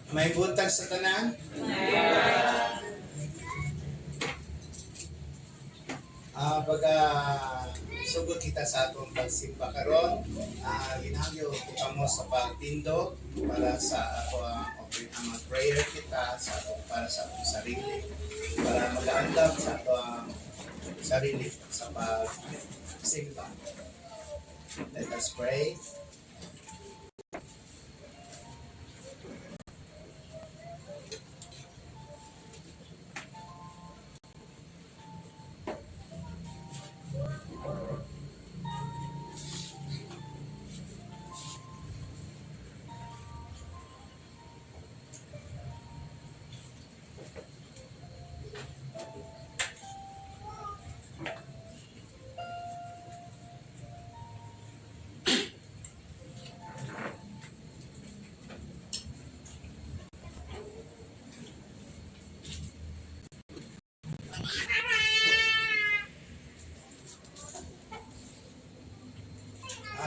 May buntag sa tanan? Baga sugod kita sa atong pagsimba karon, ginahangyo kita mo sa pagtindog para sa ato ang prayer kita sa para sa atong sarili, para mag-aandam sa ato ang sarili sa pagsimba. Let us pray.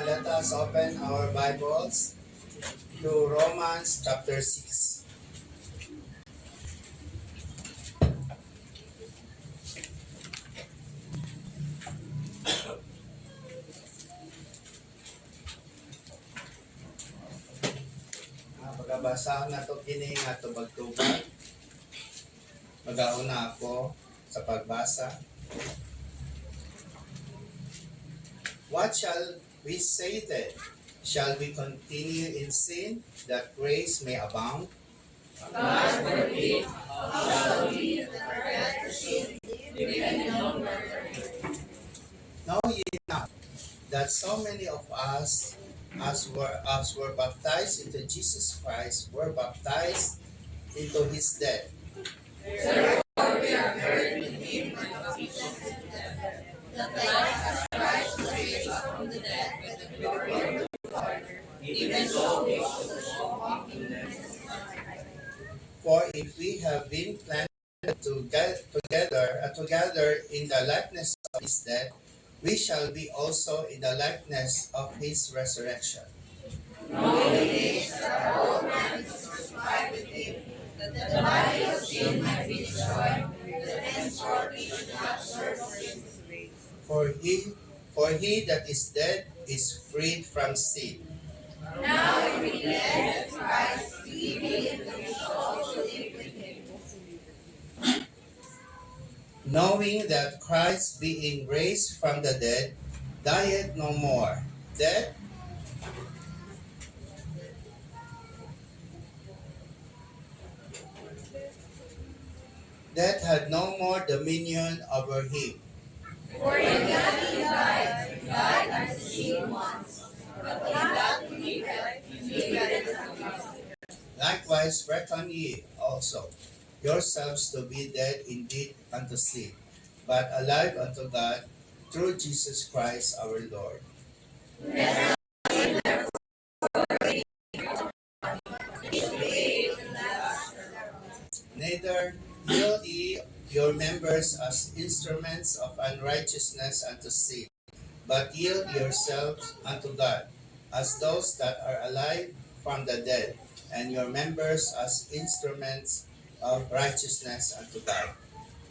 Let us open our Bibles to Romans chapter 6. Pagkabasa na ito kini nga ito magtubag. Mag-auna ako sa pagbasa. What shall we say then? Shall we continue in sin that grace may abound? God forbid. How shall we that are dead to sin live any longer? Know ye not that so many of us as were baptized into Jesus Christ were baptized into his death? Therefore we are buried with him by baptism into death, that like as Christ was raised up from the dead by the glory of the Father, even so we also shall walk in newness of life. For if we have been planted together in the likeness of his death, we shall be also in the likeness of his resurrection. Knowing this, that our old man is crucified with him, that the body of sin might be destroyed, that henceforth we should not serve sin. For he that is dead is freed from sin. Now if we live with Christ, we believe that we shall also live with him. Knowing that Christ being raised from the dead, dieth no more. Death had no more dominion over him. For in that he died unto sin once, but in that he liveth unto God. Likewise reckon ye also yourselves to be dead indeed unto sin, but alive unto God through Jesus Christ our Lord. Neither yield ye your members as instruments of unrighteousness unto sin, but yield yourselves unto God as those that are alive from the dead, and your members as instruments of righteousness unto God.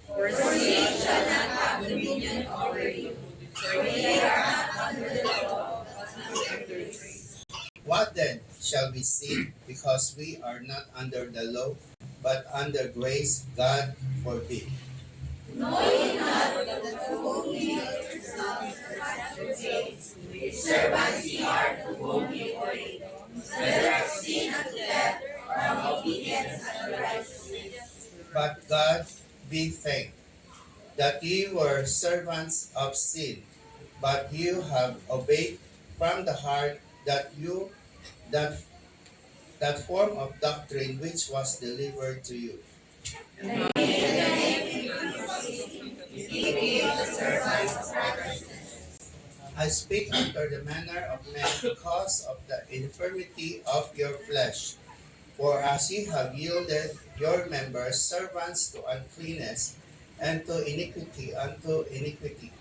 For sin shall not have dominion over you, for ye are not under the law, but under grace. What then shall we say, because we are not under the law, but under grace? God forbid. Know ye not that the whom ye yourselves are servants ye are to whom ye ordained, whether of sin unto death, or of obedience unto righteousness. But God be thanked that ye were servants of sin, but you have obeyed from the heart that form of doctrine which was delivered to you. And ye in the name ye be the servants of righteousness. I speak after the manner of men because of the infirmity of your flesh. For as ye have yielded your members servants to uncleanness, and to iniquity unto iniquity,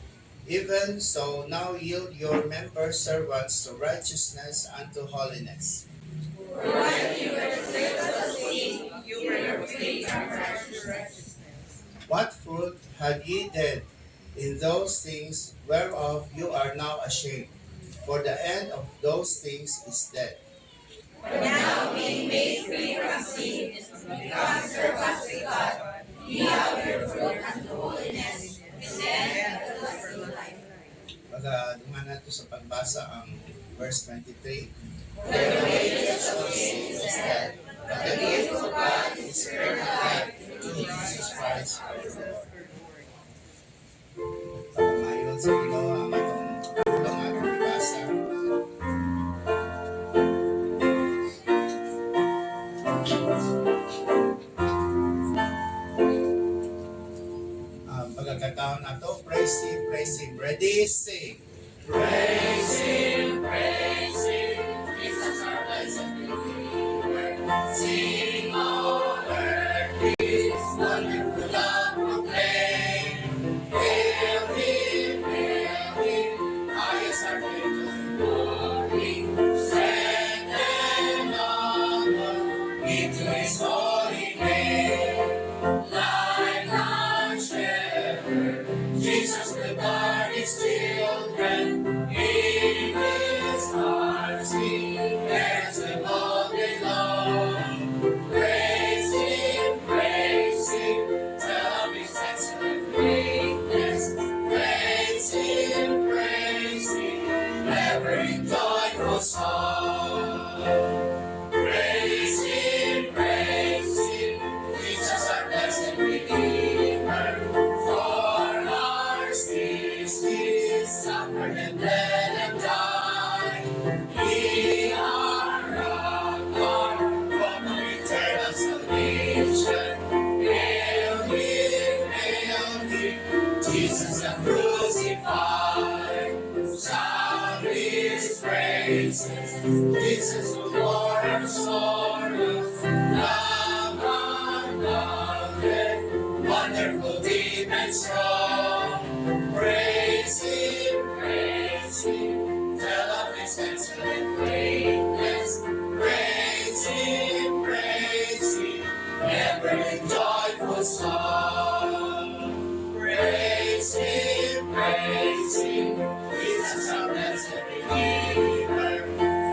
even so now yield your members servants to righteousness unto holiness. For when you were servants of sin, What fruit had ye then in those things whereof you are now ashamed? For the end of those things is death. Duman na to sa pagbasa ang verse 23. The wages of sin is death, but the gift of God is eternal life through Jesus Christ our Lord. Pagmayon sa Ginoo ang atong tulong at pagbasa. Pagkakataon na to, praise Him, praise Him. Ready, sing. Praise Him, Jesus our blessed Redeemer. Sing over His wonderful love proclaim. Hail Him, highest our glory. Strength and honor into His holy name. Like a shepherd, Jesus will guard His children. In His arms He bears them all day long. Praise Him, tell of His excellent greatness. Praise Him, ever in joyful song. Praise Him, Jesus our blessed Redeemer. For our sins He suffered and bled and died. He our rock, our hope of eternal salvation. Hail Him, Jesus the crucified. Shout His praises, Jesus who bore our sorrows. Love unbounded, wonderful, deep and strong. Praise Him, tell of His excellent greatness. Praise Him, ever in joyful song. Praise Him, Jesus our blessed Redeemer.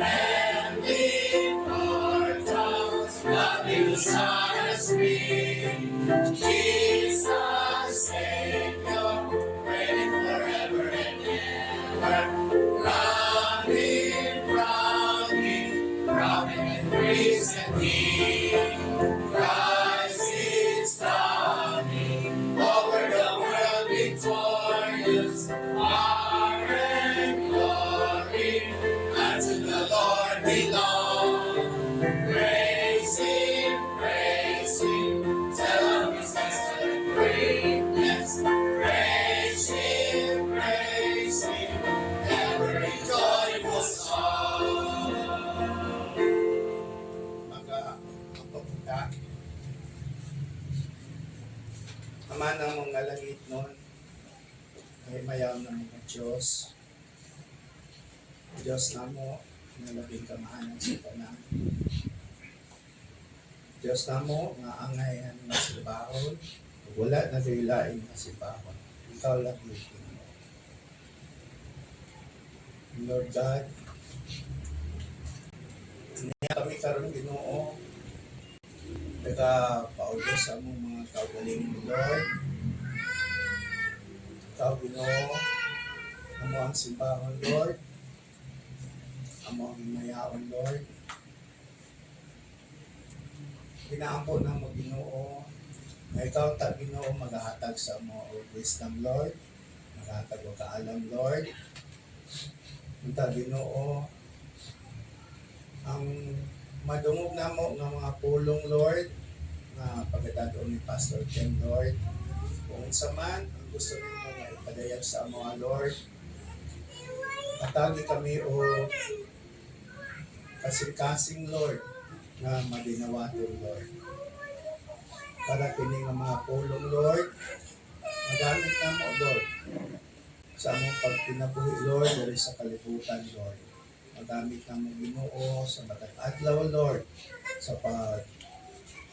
And lift our tongues, loving the Son as we. Jesus, Savior, reigning forever and ever. Running, robbing and praise and King. Christ is coming, over the world victorious. Honor and glory unto the Lord belong. Praise Him, tell of His excellent greatness. Praise Him, ever in joyful song. Magpapunta. Ama ng mga langit nun, ay mayaw ng mga Diyos. Diyos na mo, na labing kamahanan sa tanan. Diyos na mo, nga angayan na sibahon, wala na daylain na sibahon. Ikaw lang yung mo. Lord God, niya kami karon Ginoo, nagpaulo sa among mga kagaling mo, Lord. Ikaw Ginoo, amo ang simbahon, Lord. Amo ang mayaon, Lord. Ginaampo ng mo Ginoo, na ikaw ta Ginoo maghahatag sa mo wisdom, Lord. Maghahatag o kaalam, Lord. Unta Ginoo, ang madungog na mo ng mga pulong, Lord, na pagkatado ni Pastor Ken, Lord. Kung sa man, ang gusto nimo nga ipadayag sa mga Lord, patagi kami o kasing-kasing, Lord, na madinawaton, Lord. Para kini nga mga pulong, Lord, magamit na mo, Lord, sa among pagpinabuhi, Lord, dali sa kalibutan, Lord. Magamit na mo Ginoo sa matag adlaw, Lord, sa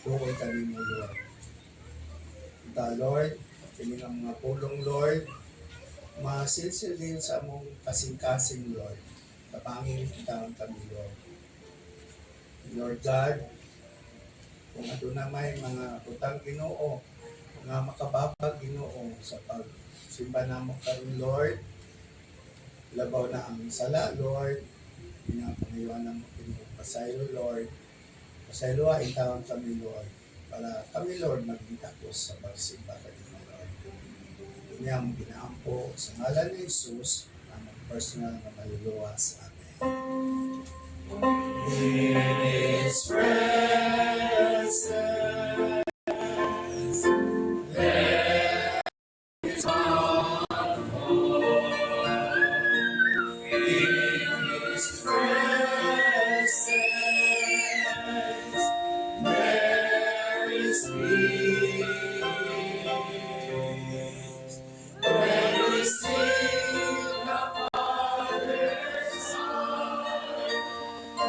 Bukod kami mo, Lord. Ita, Lord, kini nga mga pulong, Lord, masilsil din sa among kasing-kasing, Lord. Tapangin kita kami, Lord. Lord God, kung ato na may mga utang Ginoo, mga makababag Ginoo sa pagsimba namo karon, Lord, labaw na ang sala, Lord, pinapangayuan mo Ginoo, pasaylo, Lord, pasaylo itawag kami, Lord, para kami, Lord, maging takos sa pagsimba kanimo, Lord. Ini ang ginaampo sa ngalan ni Jesus, ang personal na maluluwas. Amen. In His presence, there is comfort. In His presence, there is peace. When we sing the Father's song,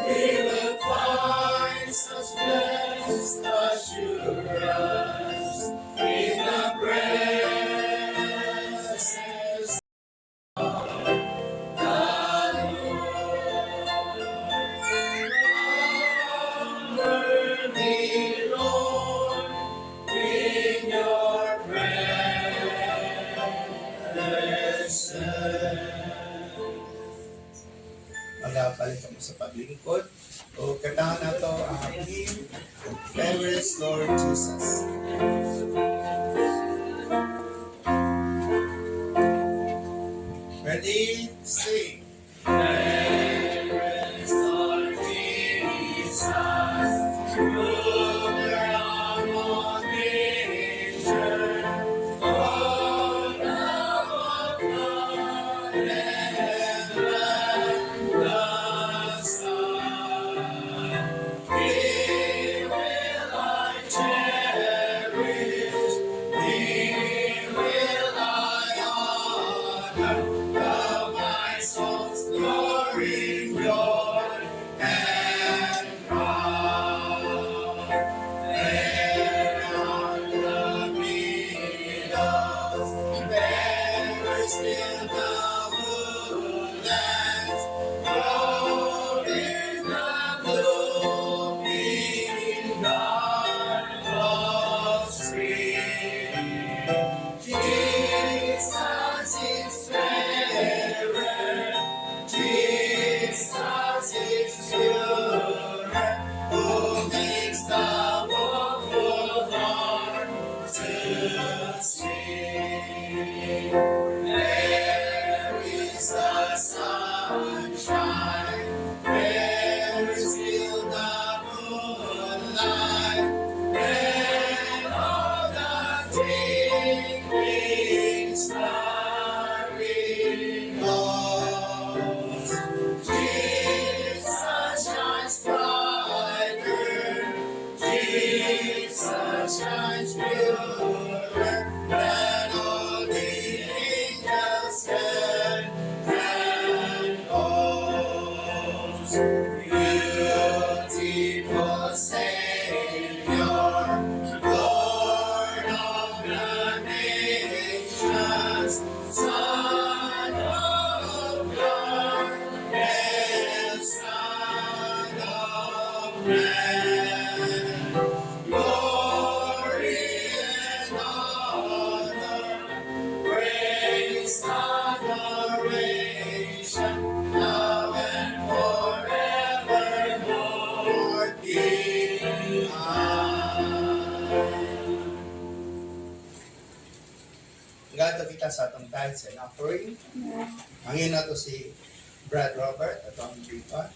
we will find such blessed assurance in the presence of the Lord. Worthy Lord, in your presence. Magpapalit mo sa paglingkod. O kantahan na to ang hymn, Fairest Lord Jesus. Ready? Sing. Fairest Lord Jesus, ruler among nations, Lord of God and the Son, He will I cherish, He will I honor, of my soul's glory, joy, and crown. There on the meadows, there still the woodlands, in the blooming garden of spring. Jesus is fairer, Jesus is purer, who makes the woeful heart to sing. There is the sunshine, there is still the moonlight, and all the twinkling starry ghosts. Jesus shines brighter, Jesus shines purer than all the angels can host. Beautiful Savior, Lord of the nations, Son of God and Son of Man. Glory and honor, praise, adoration, now and forevermore. Amen. Gato kita sa atong tithes and offering. Hangin na to si Brad Robert at ang briefan.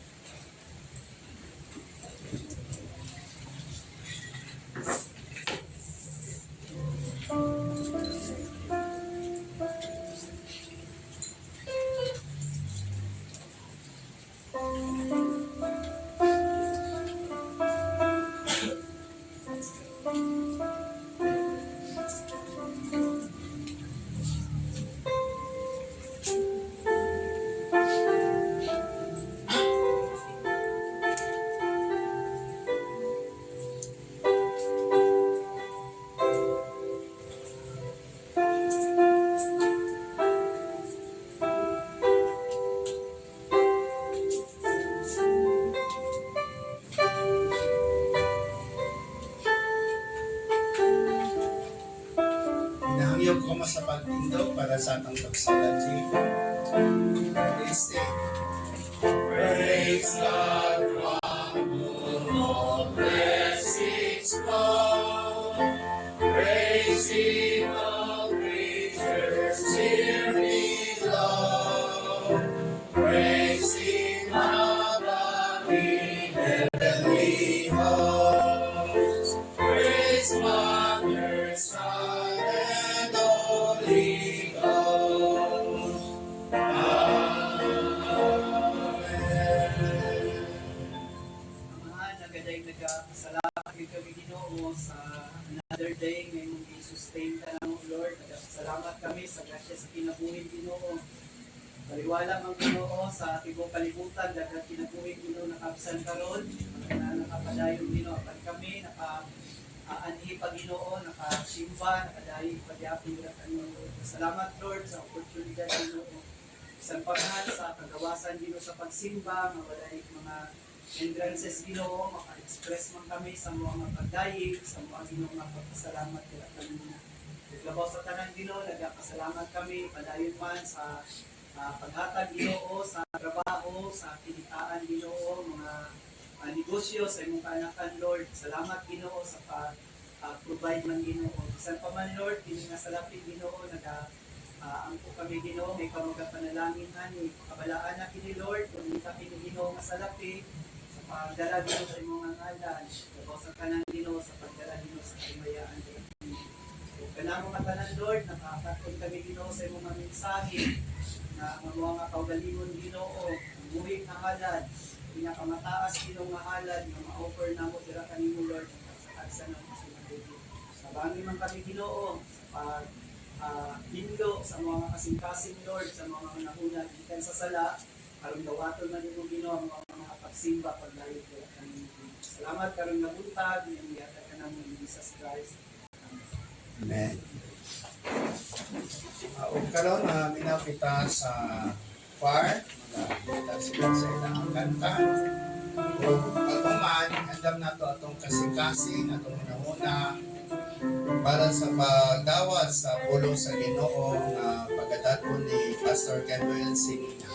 mo sa pagtindog para sa atong doxology. Praise it. Praise God from whom all blessings flow. Praise Him, all creatures here below. Praise Him above in heavenly hosts. Praise Mother, Son, and Holy Ghost. Amen. Amahan, nagaday nagkasalamat kayo kami Ginoo sa another day ngayong i-sustain ka ng Lord. Nagkasalamat kami sa grasya sa kinabuhin Ginoo. Paliwala ang Ginoo sa tibong kalibutan, dagat kinabuhin Ginoo nakabsan karon, na nakapadayon Ginoo pag kami anhi pa Ginoo, nakasimba, nakadayon pagyapon ra kanimo. Salamat Lord sa oportunidad Ginoo. Isang paghan sa kagawasan Ginoo sa pagsimba, nga walay mga hindrances Ginoo, maka-express man kami sa mga pagdayeg, sa mga Ginoo nga pagpasalamat kila kanimo. Naglabaw sa tanan Ginoo, nagpasalamat kami padayon man sa paghatag Ginoo sa trabaho, sa kinitaan Ginoo, mga negosyo sa imong kaanakan Lord. Salamat Ginoo sa provide man Ginoo. Bisan pa man Lord, kini nga salapit Ginoo angko kami Ginoo, may karuga panalangin ani, kabalaan na kini Lord, kung kita kini Ginoo nga salapit sa pagdala Ginoo sa imong ngalan. Labaw sa tanan Ginoo sa pagdala Ginoo sa kamayaan Ginoo. Kanamo ka tanan Lord, nakakatun kami Ginoo sa imong mga mensahe na mga kaugalingon Ginoo, buhig na halad, pinakamataas Ginoo nga halad nga ma-offer namo dira kanimo Lord sa kagsa ng sinabuhi. Sabangi man kami Ginoo sa hinlo sa mga kasing-kasing Lord, sa mga nahuna gikan sa sala, aron dawaton man nimo Ginoo ang mga pagsimba paglayo dira kanimo. Salamat karon nga buntag nga gihatag kanamo ni Jesus Christ. Amen. O karon minaw kita sa choir, mga sila sa ilang kanta. O pagkuman, andam na to atong kasing-kasing, atong una-una, para sa pagdawat sa pulong sa Ginoo na pagkadaton ni Pastor Gabriel Singina.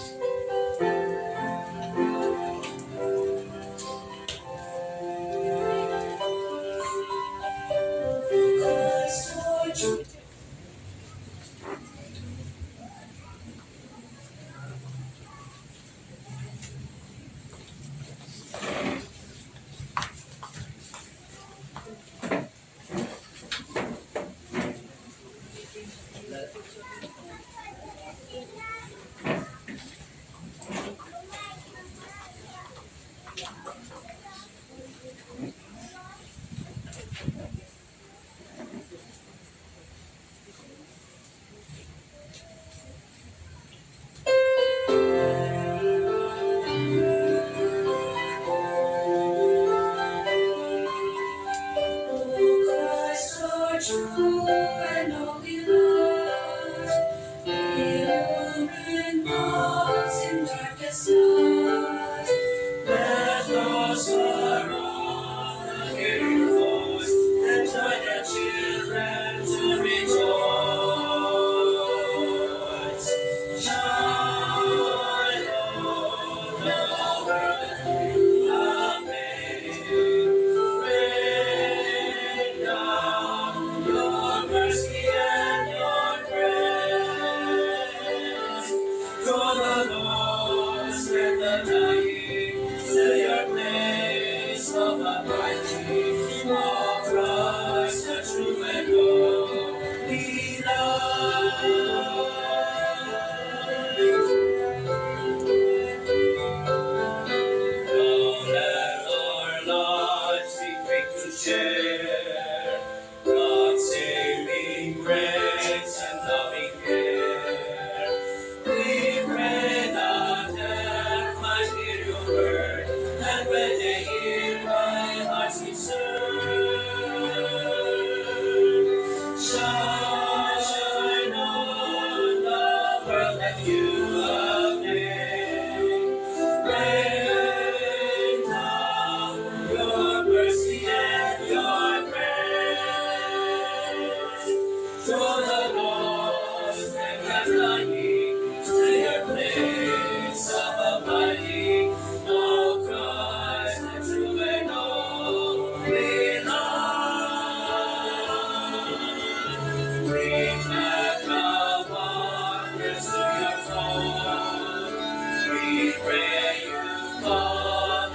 True and only love, illuminate thoughts in darkest night. Let us around hear your voice and join the children to rejoice. Shine on the world you have made. Rain down your mercy and your grace. Draw the Lord, spread the dying to your place of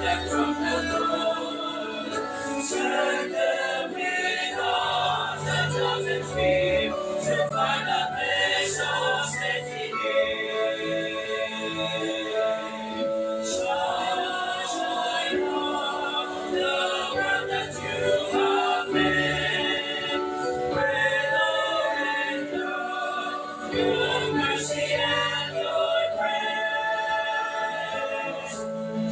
back from the Lord. Serve them with all that doesn't feel to find a place of steady hand. Shine on the world that you have made. With all and love, your mercy and your grace.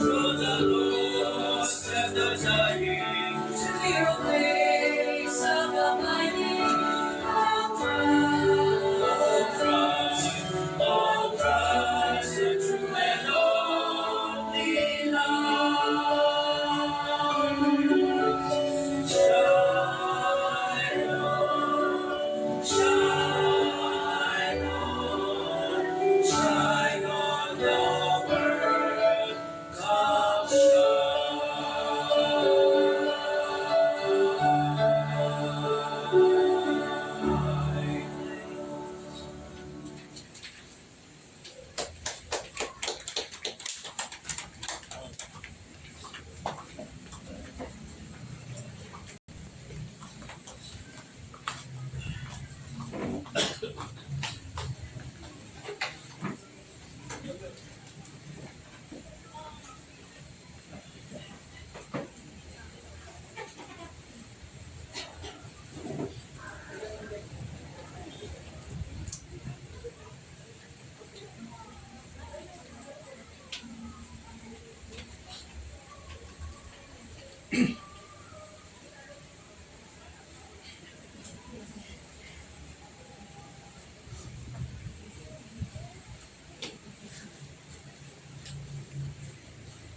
Through the lost and the dying, to your ways of abiding. Oh Christ, the true and only light. Shine on, shine on, shine on the world. Come shine.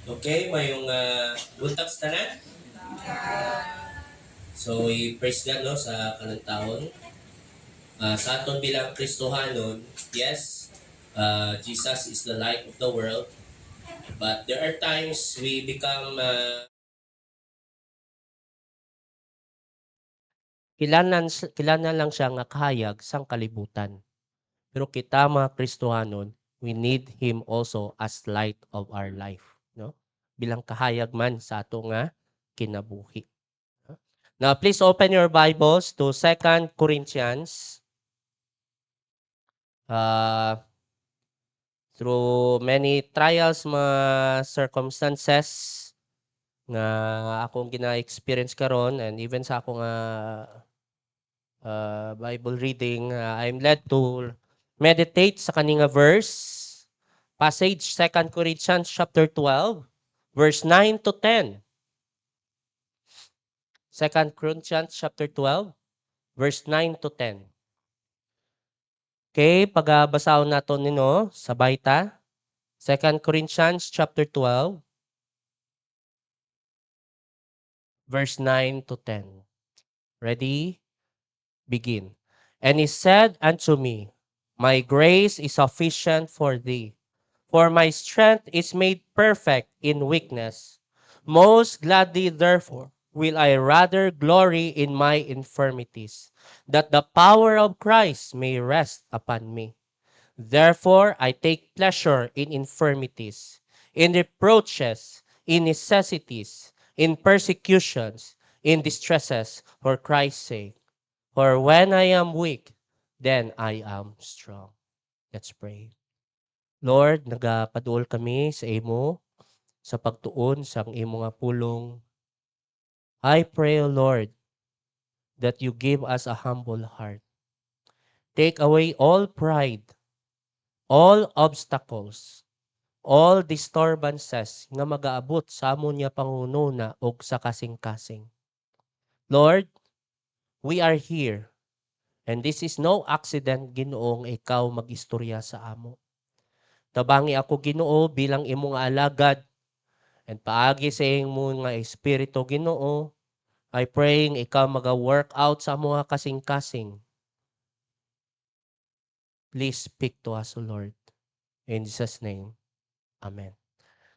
Okay, mayong buntag sa tanan. So, i-praise God no, sa kanang taon. Sa aton bilang Kristohanon, yes, Jesus is the light of the world. But there are times we become kilanan lang siya nga kahayag sang kalibutan. Pero kita mga Kristohanon, we need Him also as light of our life. No? Bilang kahayag man sa ato nga kinabuhi. Now, please open your Bibles to 2 Corinthians. Through many trials, mga circumstances nga akong gina-experience karon and even sa akong Bible reading, I'm led to meditate sa kaninga verse, passage 2 Corinthians chapter 12, verse 9 to 10. 2 Corinthians chapter 12, verse 9 to 10. Okay, pagabasahon nato nino sabay ta. 2 Corinthians chapter 12, verse 9 to 10. Ready? Begin. And he said unto me, My grace is sufficient for thee, for my strength is made perfect in weakness. Most gladly, therefore, will I rather glory in my infirmities, that the power of Christ may rest upon me. Therefore, I take pleasure in infirmities, in reproaches, in necessities, in persecutions, in distresses, for Christ's sake. For when I am weak, then I am strong. Let's pray. Lord, nagapaduol kami sa imo, sa pagtuon sa imo nga pulong. I pray, O Lord, that you give us a humble heart. Take away all pride, all obstacles, all disturbances nga magaabot sa amon nga pangununa og sa kasing-kasing. Lord, we are here and this is no accident, Ginoo, nga ikaw magistorya sa amo. Tabangi ako, Ginoo, bilang imong alagad and paagi sa imong nga espiritu, Ginoo, I praying ikaw maga-work out sa mga kasing-kasing. Please speak to us, O Lord. In Jesus' name, Amen.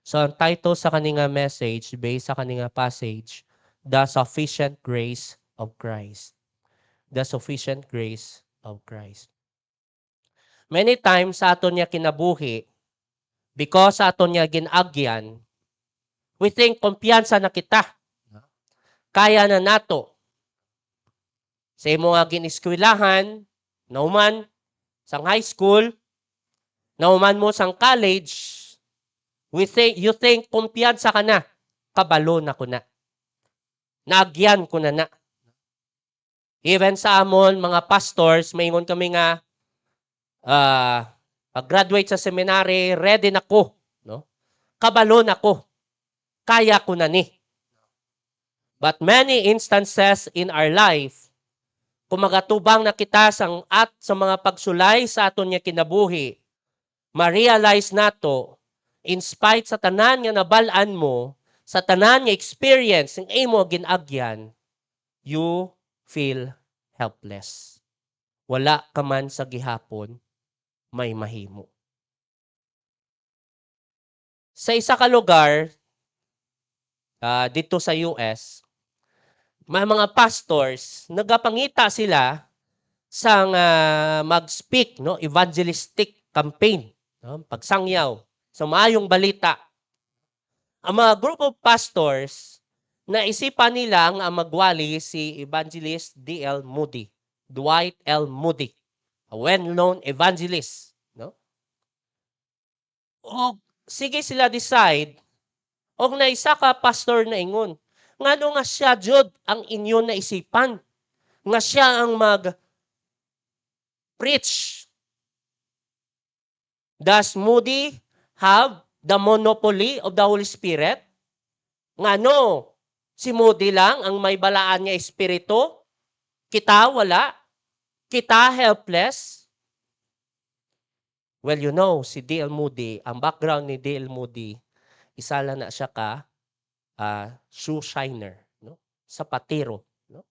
So, ang title sa kaninga message, based sa kaninga passage, The Sufficient Grace of Christ. The Sufficient Grace of Christ. Many times sa aton niya kinabuhi, because sa aton niya ginagyan, We think kumpiyansa na kita. Kaya na nato. Sa imo nga giniskwelahan, nauman sang high school, nauman mo sang college, you think kumpiyansa ka na. Kabalo na ko na. Nagyan ko na. Even sa amon, mga pastors, maingon kami nga, pag-graduate sa seminary, ready na ko. No? Kabalo na ko. Kaya ko na ni. But many instances in our life, kung magatubang na kita sa mga pagsulay sa aton nga kinabuhi, ma-realize nato, in spite sa tanan nga nabalaan mo, sa tanan nga experience ng imo ginagyan, you feel helpless. Wala ka man sa gihapon, may mahimo. Sa isa ka lugar, dito sa US, may mga pastors, nagapangita sila sa mag-speak, no, evangelistic campaign, no, pagsangyaw sa maayong balita. Ang mga group of pastors, naisipan nila nga magwali si Evangelist D.L. Moody, Dwight L. Moody, a well-known evangelist. No? O sige sila decide, o na isa ka pastor na ingon, ngano nga siya jud ang inyo na isipan, nga siya ang mag-preach. Does Moody have the monopoly of the Holy Spirit? Ngano? Si Moody lang ang may balaan nga espiritu? Kita wala? Kita helpless? Well, you know, si D.L. Moody, ang background ni D.L. Moody, isa lang na siya ka shoe shiner, no? Sapatero, no?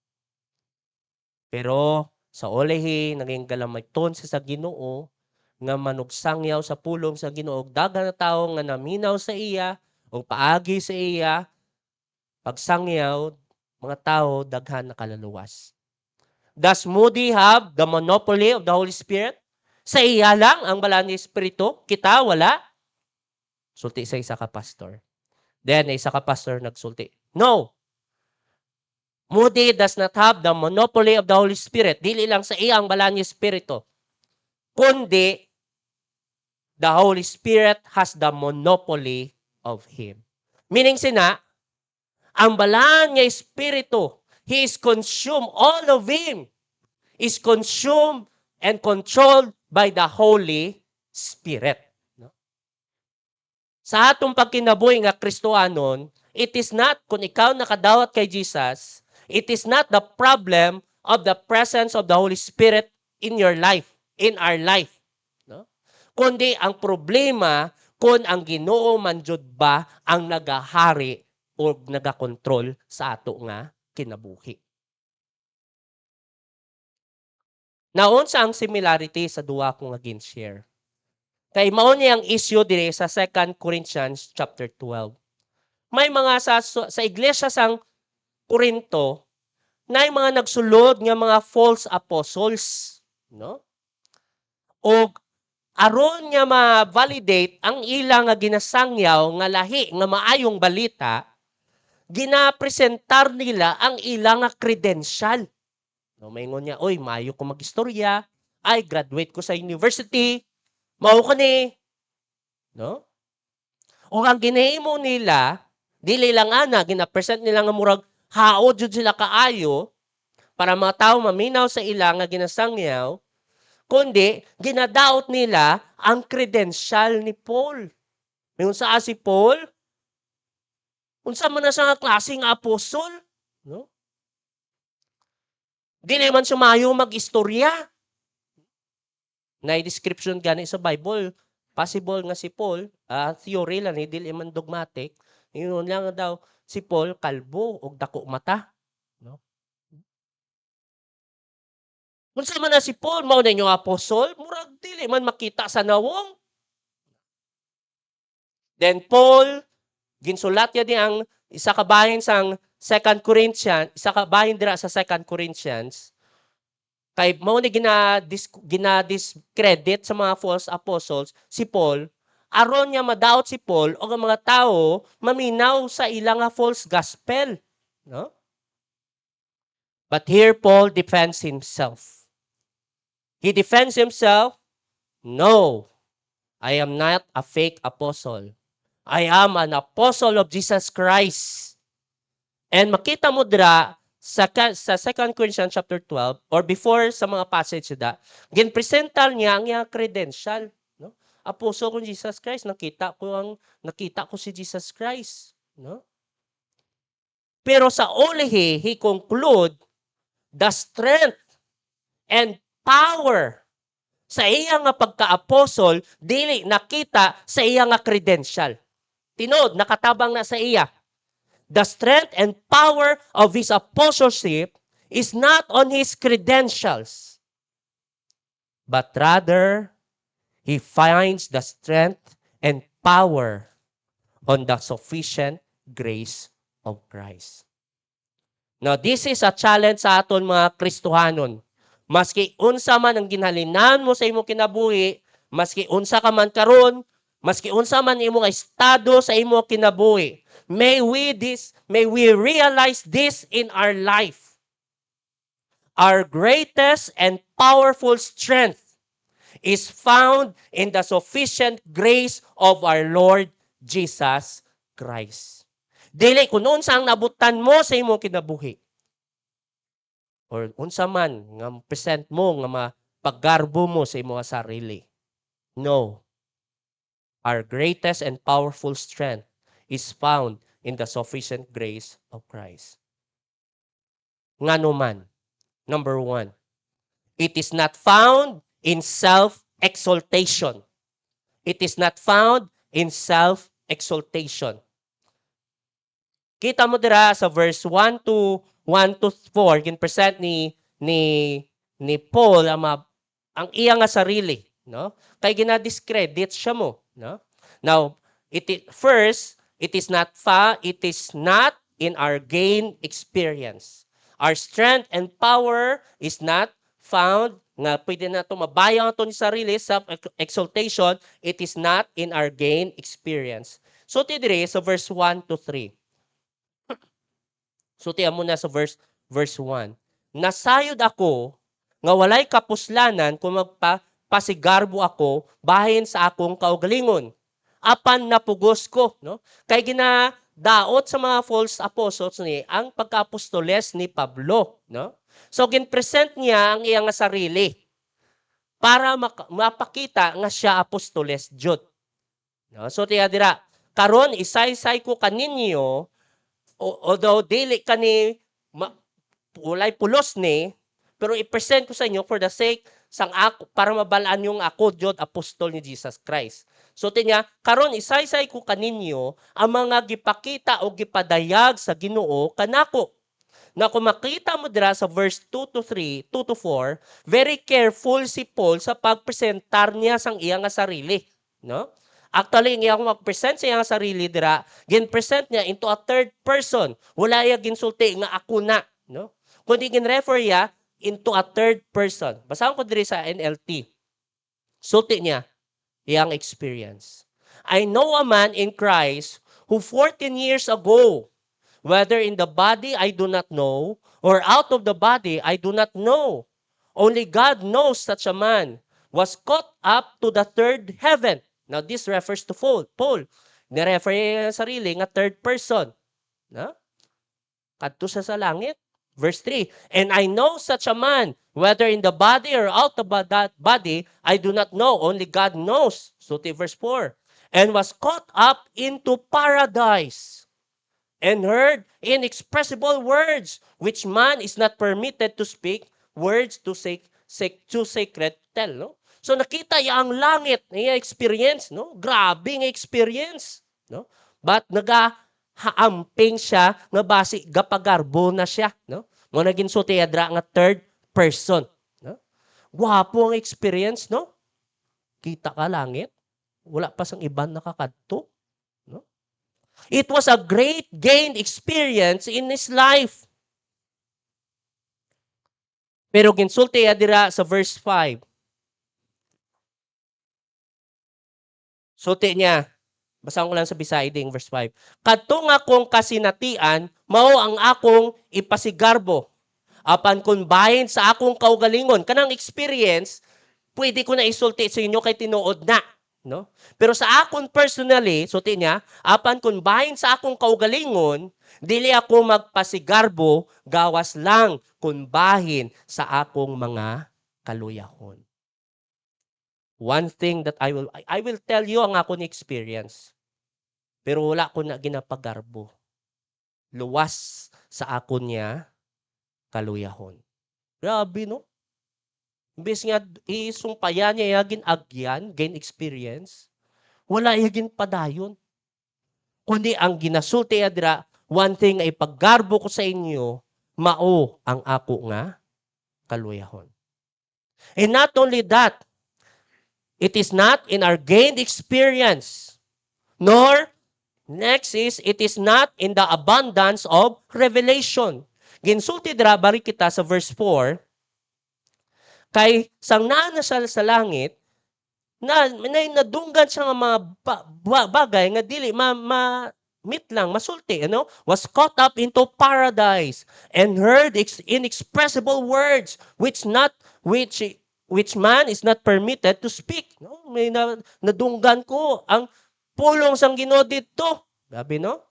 Pero sa olehi, naging galamagton sa Ginoo, nga manugsangyaw sa pulong sa Ginoo, dagan na tao nga naminaw sa iya, o paagi sa iya, pagsangyaw, mga tao, daghan na kaluluwas. Does Moody have the monopoly of the Holy Spirit? Sa iya lang ang balaan ni Espiritu? Kita, wala? Sulti sa isa ka pastor. Then, isa ka pastor nagsulti. No! Moody does not have the monopoly of the Holy Spirit. Dili lang sa iya ang balaan ni Espiritu. Kundi, the Holy Spirit has the monopoly of Him. Meaning sina, ang balaan niya Espiritu, He is consumed, all of Him is consumed and controlled by the Holy Spirit. No? Sa atong pagkinabuhi nga Kristohanon, it is not, kung ikaw nakadawat kay Jesus, it is not the problem of the presence of the Holy Spirit in your life, in our life. No? Kundi ang problema kung ang Ginoo man jud ba ang nagahari o nagakontrol sa ato nga kinabuhi. Naon sa ang similarity sa duwa kong gin-share. Kay mao niya ang issue dire sa 2 Corinthians chapter 12. May mga sa iglesia sang Corinto na mga nagsulod nga mga false apostles, no? O aron nga ma-validate ang ilang nga ginasangyaw nga lahi nga maayong balita, ginapresentar nila ang ilang nga credential. No, maingon niya, oy, maayo ko mag-istorya, ay graduate ko sa university, mao ko ni. No? O ang ginahimo nila, dili lang ana, gina-present nila nga murag haod jud sila kaayo para mga tao maminaw sa ilang nga ginasangyaw, kundi ginadaot nila ang credential ni Paul. Mayon sa si Paul, unsa man na siya nga klase nga apostol, no? Dili man sumayo mag-istorya. Na description gani sa Bible, possible nga si Paul, theory lang, dili man dogmatic, yun lang daw si Paul kalbo og dako mata, no? Unsa man na si Paul mao na yung apostol, murag dili man makita sa nawong. Then Paul ginsulat niya di ang isa ka bahin sang 2 Corinthians, isa ka bahin dira sa 2 Corinthians. Kay mao ni ginadiscredit sa mga false apostles si Paul aron niya madaot si Paul o ang mga tao maminaw sa ilang nga false gospel. No? But here Paul defends himself. He defends himself, no, I am not a fake apostle. I am an apostle of Jesus Christ. And makita mo dira sa 2 Corinthians chapter 12 or before sa mga passage da, ginpresental niya ang iyang credential, no? Apostle ko Jesus Christ, nakita ko si Jesus Christ, no? Pero sa ulihi, he conclude the strength and power sa iya nga pagka-apostle dili nakita sa iya nga credential. Tinod, nakatabang na sa iya. The strength and power of his apostleship is not on his credentials, but rather, he finds the strength and power on the sufficient grace of Christ. Now, this is a challenge sa aton mga Kristohanon. Maski unsa man ang ginhalinan mo sa imong kinabuhi, maski unsa ka man karon, maski unsa man imong estado sa imong kinabuhi, may we realize this in our life. Our greatest and powerful strength is found in the sufficient grace of our Lord Jesus Christ. Dili kung unsa ang nabutan mo sa imong kinabuhi, or unsa man nga present mo nga paggarbo mo sa imong sarili. No. Our greatest and powerful strength is found in the sufficient grace of Christ. Ngano man, number 1, it is not found in self-exaltation. It is not found in self-exaltation. Kita mo dira sa verse 1 to 4, ginpresent ni Paul ang iya nga sarili, no? Kay ginadiscredit siya mo, no? Now, it is not in our gain experience. Our strength and power is not found nga pwede na ito mabayang ito ni sarili, self-exaltation, it is not in our gain experience. So, tidiri sa verse 1 to 3. So, tiyan mo na sa verse 1. Nasayod ako nga walay kapuslanan kung magpasigarbo ako bahin sa akong kaugalingon. Apan napugos ko, no? Kay ginadaot sa mga false apostles ni ang pagka-apostoles ni Pablo, no? So ginpresent niya ang iyang sarili para mapakita nga siya apostoles jud. No? So tiya dira, karon isaysay ko kaninyo although dili kani walay pulos ni, pero i-present ko sa inyo for the sake sang ako para mabalaan yung ako jud apostol ni Jesus Christ. So tinya karon isaysay ko kaninyo ang mga gipakita o gipadayag sa Ginoo kanako. Na kung makita mo dira sa verse 2 to 4, very careful si Paul sa pagpresentar niya sang iyang sarili, no? Actually, ang iyang mag-present sa iyang sarili dira, gin-present niya into a third person. Wala iya ginsulti nga ako na, no? Kundi gin-refer niya into a third person. Basahan ko diri sa NLT. Sulti niya iyang experience. I know a man in Christ who 14 years ago, whether in the body I do not know, or out of the body I do not know. Only God knows such a man was caught up to the third heaven. Now, this refers to Paul. Nirefer niya sarili nga third person. No? Kadto sa langit. Verse 3, and I know such a man, whether in the body or out of that body, I do not know. Only God knows. So, verse 4, and was caught up into paradise and heard inexpressible words, which man is not permitted to speak, words too sacred to tell. No? So nakita niya ang langit, niya experience, no? Grabe nga experience, no? But nagahaamping siya nga basi gapagarbo na siya, no? Mo naging sulti adra nga third person, no? Wapo ang experience, no? Kita ka langit, wala pa sang iban nakakadto, no? It was a great gain experience in his life. Pero ginsulti adira sa verse 5. Suti niya. Basahin ko lang sa Bisaiding, verse 5. Kadto nga kong kasinatian, mao ang akong ipasigarbo. Apan kung bahin sa akong kaugalingon, kanang experience, pwede ko na isulti sa inyo kay tinuod na. No? Pero sa akon personally, suti niya, apan kung bahin sa akong kaugalingon, dili ako magpasigarbo, gawas lang kung bahin sa akong mga kaluyahon. One thing that I will tell you ang akong experience. Pero wala ko na ginapagarbo. Luwas sa akon niya kaluyahon. Grabe, no? Imbes nga isumpayan niya yagin agyan, gain experience, wala yagin padayon. Kundi ang ginasulti adra, one thing ay paggarbo ko sa inyo, mao ang ako nga kaluyahon. And not only that, it is not in our gained experience, nor, next is, it is not in the abundance of revelation. Ginsulti dira, bari kita sa verse 4, kay sang naanasal sa langit, nadunggan siya nga mga bagay nga dili meet lang, masulti, was caught up into paradise and heard inexpressible words which man is not permitted to speak. No? May nadunggan ko ang pulong sang Ginoo dito. Sabi, no?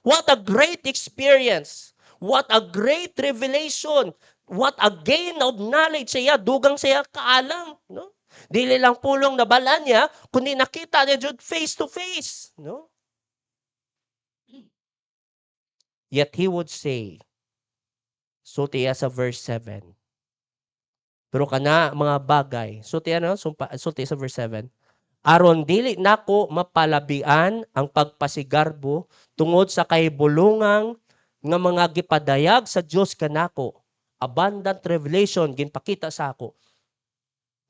What a great experience. What a great revelation. What a gain of knowledge siya, dugang siya kaalam. No? Dili lang pulong na balaan niya, kundi nakita niya jud face to face. No? Yet he would say, so tiya sa verse 7, pero kana mga bagay, so tiya sa verse 7, aron dili nako mapalabian ang pagpasigarbo tungod sa kahibulungang nga mga gipadayag sa Dios kanako. Abundant revelation ginpakita sa ako.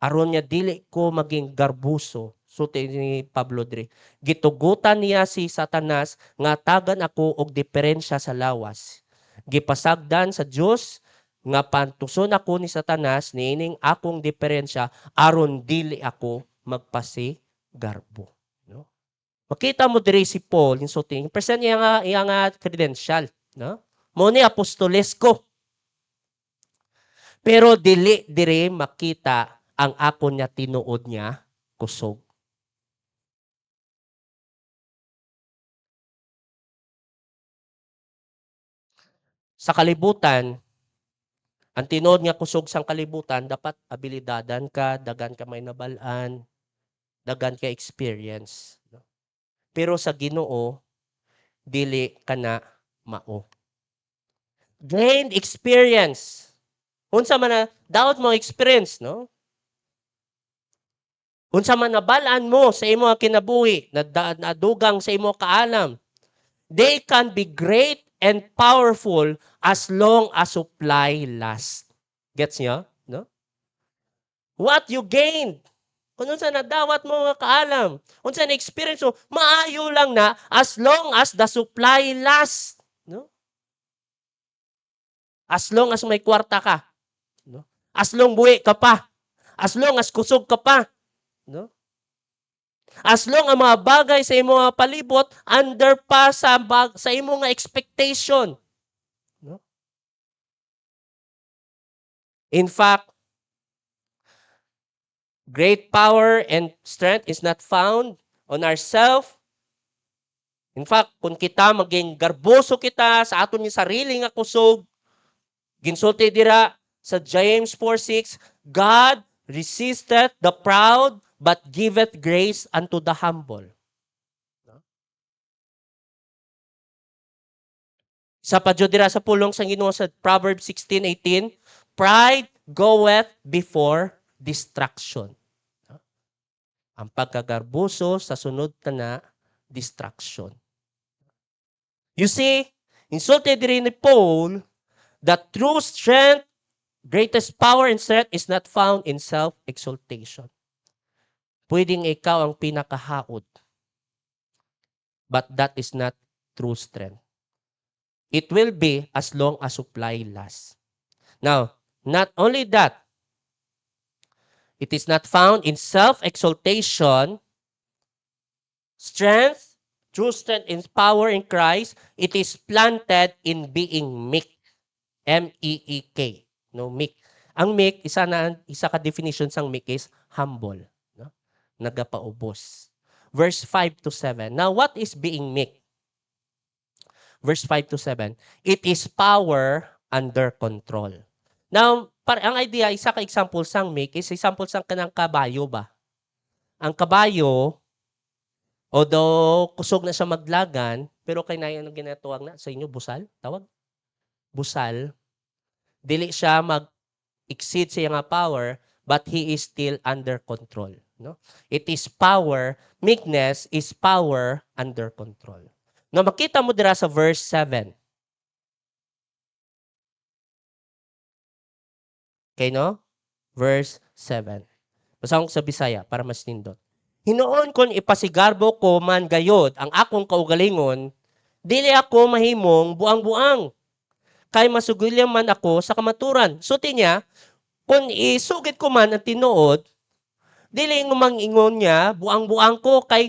Aron niya dili ko maging garbuso. Suti ni Pablo diri. Gitugutan niya si Satanas nga tagan ako og diferensya sa lawas. Gipasagdan sa Dios nga pantuson ako ni Satanas niining akong diferensya aron dili ako magpasigarbo. No? Makita mo diri si Paul in suting present niya nga credential, no? Mo ni apostolesko. Pero dili dire makita ang ako niya tinuod niya kusog. Sa kalibutan, ang tinuod nga kusog sang kalibutan, dapat abilidadan ka, dagan ka may nabalaan, dagan ka experience. Pero sa Ginoo, dili ka na mao. Gained experience. Unsa man na, daot mo experience, no? Unsa man nabalaan mo sa imo kinabuhi, nadugang sa imo kaalam, they can be great and powerful as long as supply lasts. Gets niyo? No? What you gained, kung unsa nadawat mo nga kaalam, unsa na experience mo, maayo lang na as long as the supply lasts. No? As long as may kwarta ka. No? As long buhi ka pa. As long as kusog ka pa. No? As long ang mga bagay sa imo nga palibot under pa sa imo nga expectation. No? In fact, great power and strength is not found on ourselves. In fact, kung kita maging garboso kita sa aton ni sarili nga kusog, ginsulti dira sa James 4:6, God resisteth the proud but giveth grace unto the humble. Sa padyo dira sa pulong sang Ginoo sa Proverbs 16:18, pride goeth before distraction. Ang pagkagarbuso sa sunod na distraction. You see, insulted diri ni Paul, that true strength, greatest power and strength is not found in self-exaltation. Pwedeng ikaw ang pinakahaod. But that is not true strength. It will be as long as supply lasts. Now, not only that, it is not found in self-exaltation, Strength, true strength and power in Christ, it is planted in being meek. M-E-E-K. No, meek. Ang meek, isa ka definition sang meek is humble. No? Nagapaubos. Verse 5 to 7. Now, what is being meek? Verse 5 to 7. It is power under control. Now, ang idea, isa ka example sang meek is example sang kanang kabayo ba? Ang kabayo, although kusog na siya maglagan, pero kay na yung ginatuwag na sa inyo, busal? Tawag? Busal. Dili siya mag-exceed sa nga power, but he is still under control. No? It is power, meekness is power under control. No, makita mo dira sa verse 7. Okay, no? Verse 7. Basta ko sa Bisaya para mas nindot. Hinoon kon ipasigarbo ko man gayod ang akong kaugalingon, dili ako mahimong buang-buang. Kay masugilyan man ako sa kamaturan. So tinya, kung isugid ko man ang tinuod, dili nga mangingon niya, buang-buang ko, kay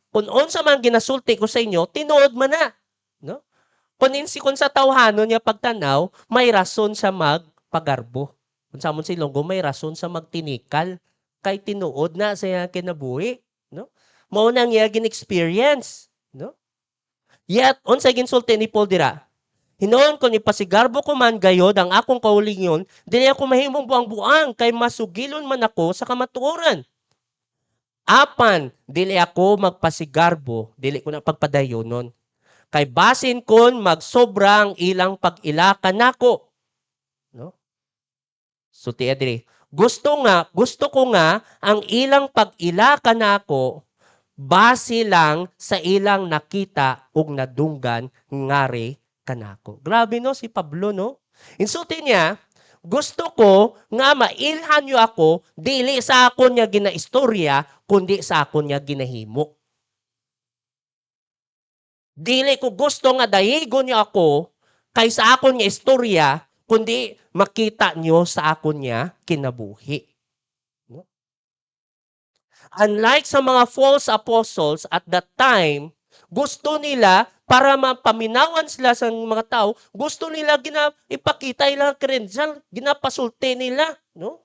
kung unsa man ginasulti ko sa inyo, tinuod man na. No? Kung sa tawhanon niya pagtanaw, may rason sa magpagarbo. Kung sa amon si Ilonggo, may rason sa magtinikal, kay tinuod na sa iyang kinabuhi. No? Mao nang iya gin-experience. No? Yet, unsa ginsulti ni Paul dira? Hinoon kon ipasigarbo ko man gayod ang akong kaulingon, dili ako mahimong buang-buang, kay masugilon man ako sa kamatuoran. Apan, dili ako magpasigarbo, dili ko na pagpadayonon. Kay basin kon magsobrang ilang pag-ilaka nako. No? So tiadri, gusto ko nga ang ilang pag-ilaka nako base lang sa ilang nakita ug nadunggan ngari kanako. Grabe no si Pablo no. Insulti niya, gusto ko nga mailhan niyo ako dili sa akon niya ginaistorya kundi sa akon niya ginahimo. Dili ko gusto nga dayigon niyo ako kay sa akon niya istorya kundi makita niyo sa akon niya kinabuhi. No? Unlike sa mga false apostles at that time, gusto nila para mapaminawan sila sa mga tao, gusto nila ipakita ilang credential, ginapasulti nila, no?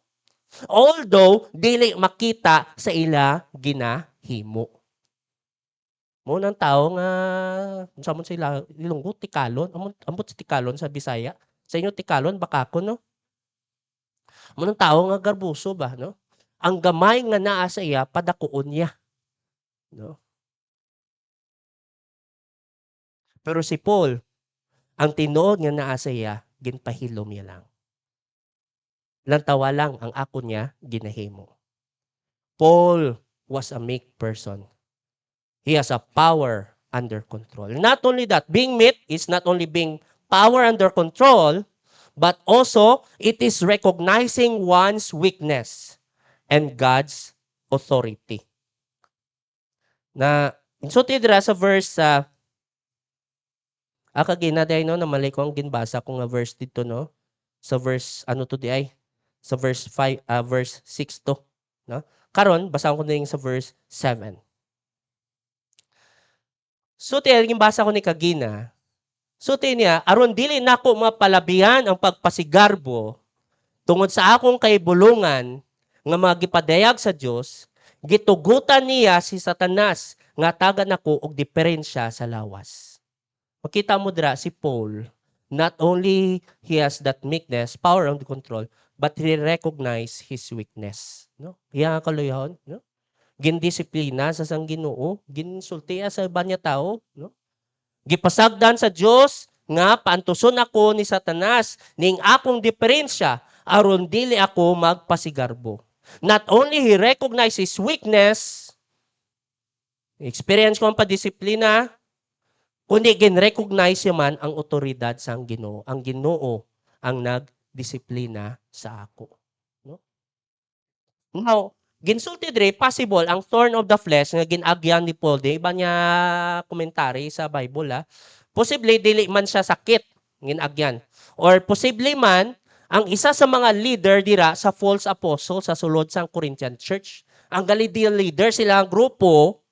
Although dili makita sa ila ginahimo. Mo nang tao nga samon sila Ilonggo tikalon, ambot si tikalon sa Bisaya. Sa inyo tikalon bakakon no? Mo nang tao nga garbuso ba, no? Ang gamay nga naa sa iya padakuon niya, no? Pero si Paul, ang tinuod nga naa sa iya, ginpahilom niya lang. Lantawa lang ang ako niya ginahimo. Paul was a meek person. He has a power under control. Not only that, being meek is not only being power under control, but also it is recognizing one's weakness and God's authority. Na, so tidra sa verse kagina day no, namalay ko ang ginbasa ko nga verse dito no. Sa verse, ano to di ay? Sa verse 5, verse 6 to. No? Karon, basahan ko na yung sa verse 7. So, yung basa ko ni kagina, so, niya, aron dili nako mapalabihan ang pagpasigarbo tungod sa akong kaibulungan nga magipadayag sa Dios, gitugutan niya si Satanas nga taga nako og diferensya sa lawas. Makita mo dira si Paul, not only he has that meekness, power under control, but he recognize his weakness. No? Iya kaluyahon, no? Gindisiplina sa sang Ginoo, ginsultiya sa banya tao, no? Gipasagdan sa Dios nga paantuson ako ni Satanas ning akong diferensya aron dili ako magpasigarbo. Not only he recognize his weakness, experience ko ang padisiplina, kundi gin-recognize man ang otoridad sa Ginoo. Ang Ginoo ang nagdisiplina sa ako. No? Now, ginsulti dre, possible, ang thorn of the flesh nga ginagyan ni Paul, iba niya komentary sa Bible, posible, dili man siya sakit, ginagyan. Or posible man, ang isa sa mga leader dira sa false apostle sa sulod sang Corinthian church, ang Galatian leader, sila ang grupo,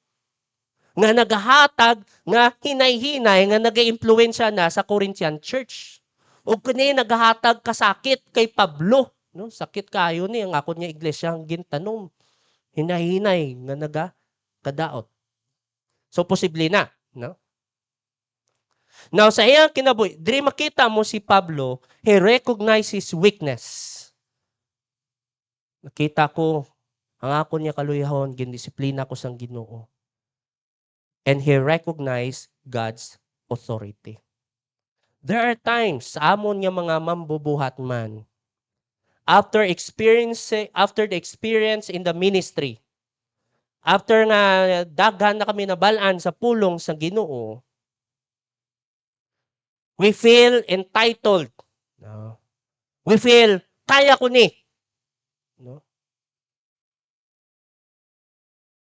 nga nagahatag nga hinay-hinay nga nagaimpluwensya na sa Corinthian church. O kani nagahatag kasakit kay Pablo, no? Sakit kayo ni ang ako niya iglesia ang gintanom. Hinay-hinay nga kadaot. So posible na, no? Now sa iyang kinabuhi, diri makita mo si Pablo, he recognizes weakness. Nakita ko ang ako niya kaluyahon, gindisiplina ko sang Ginoo. And he recognized God's authority. There are times sa amon nga mga mambubuhat man, after the experience in the ministry, after nga daghan na kami nabalaan sa pulong sa Ginoo, we feel entitled. No? We feel, kaya ko ni. No?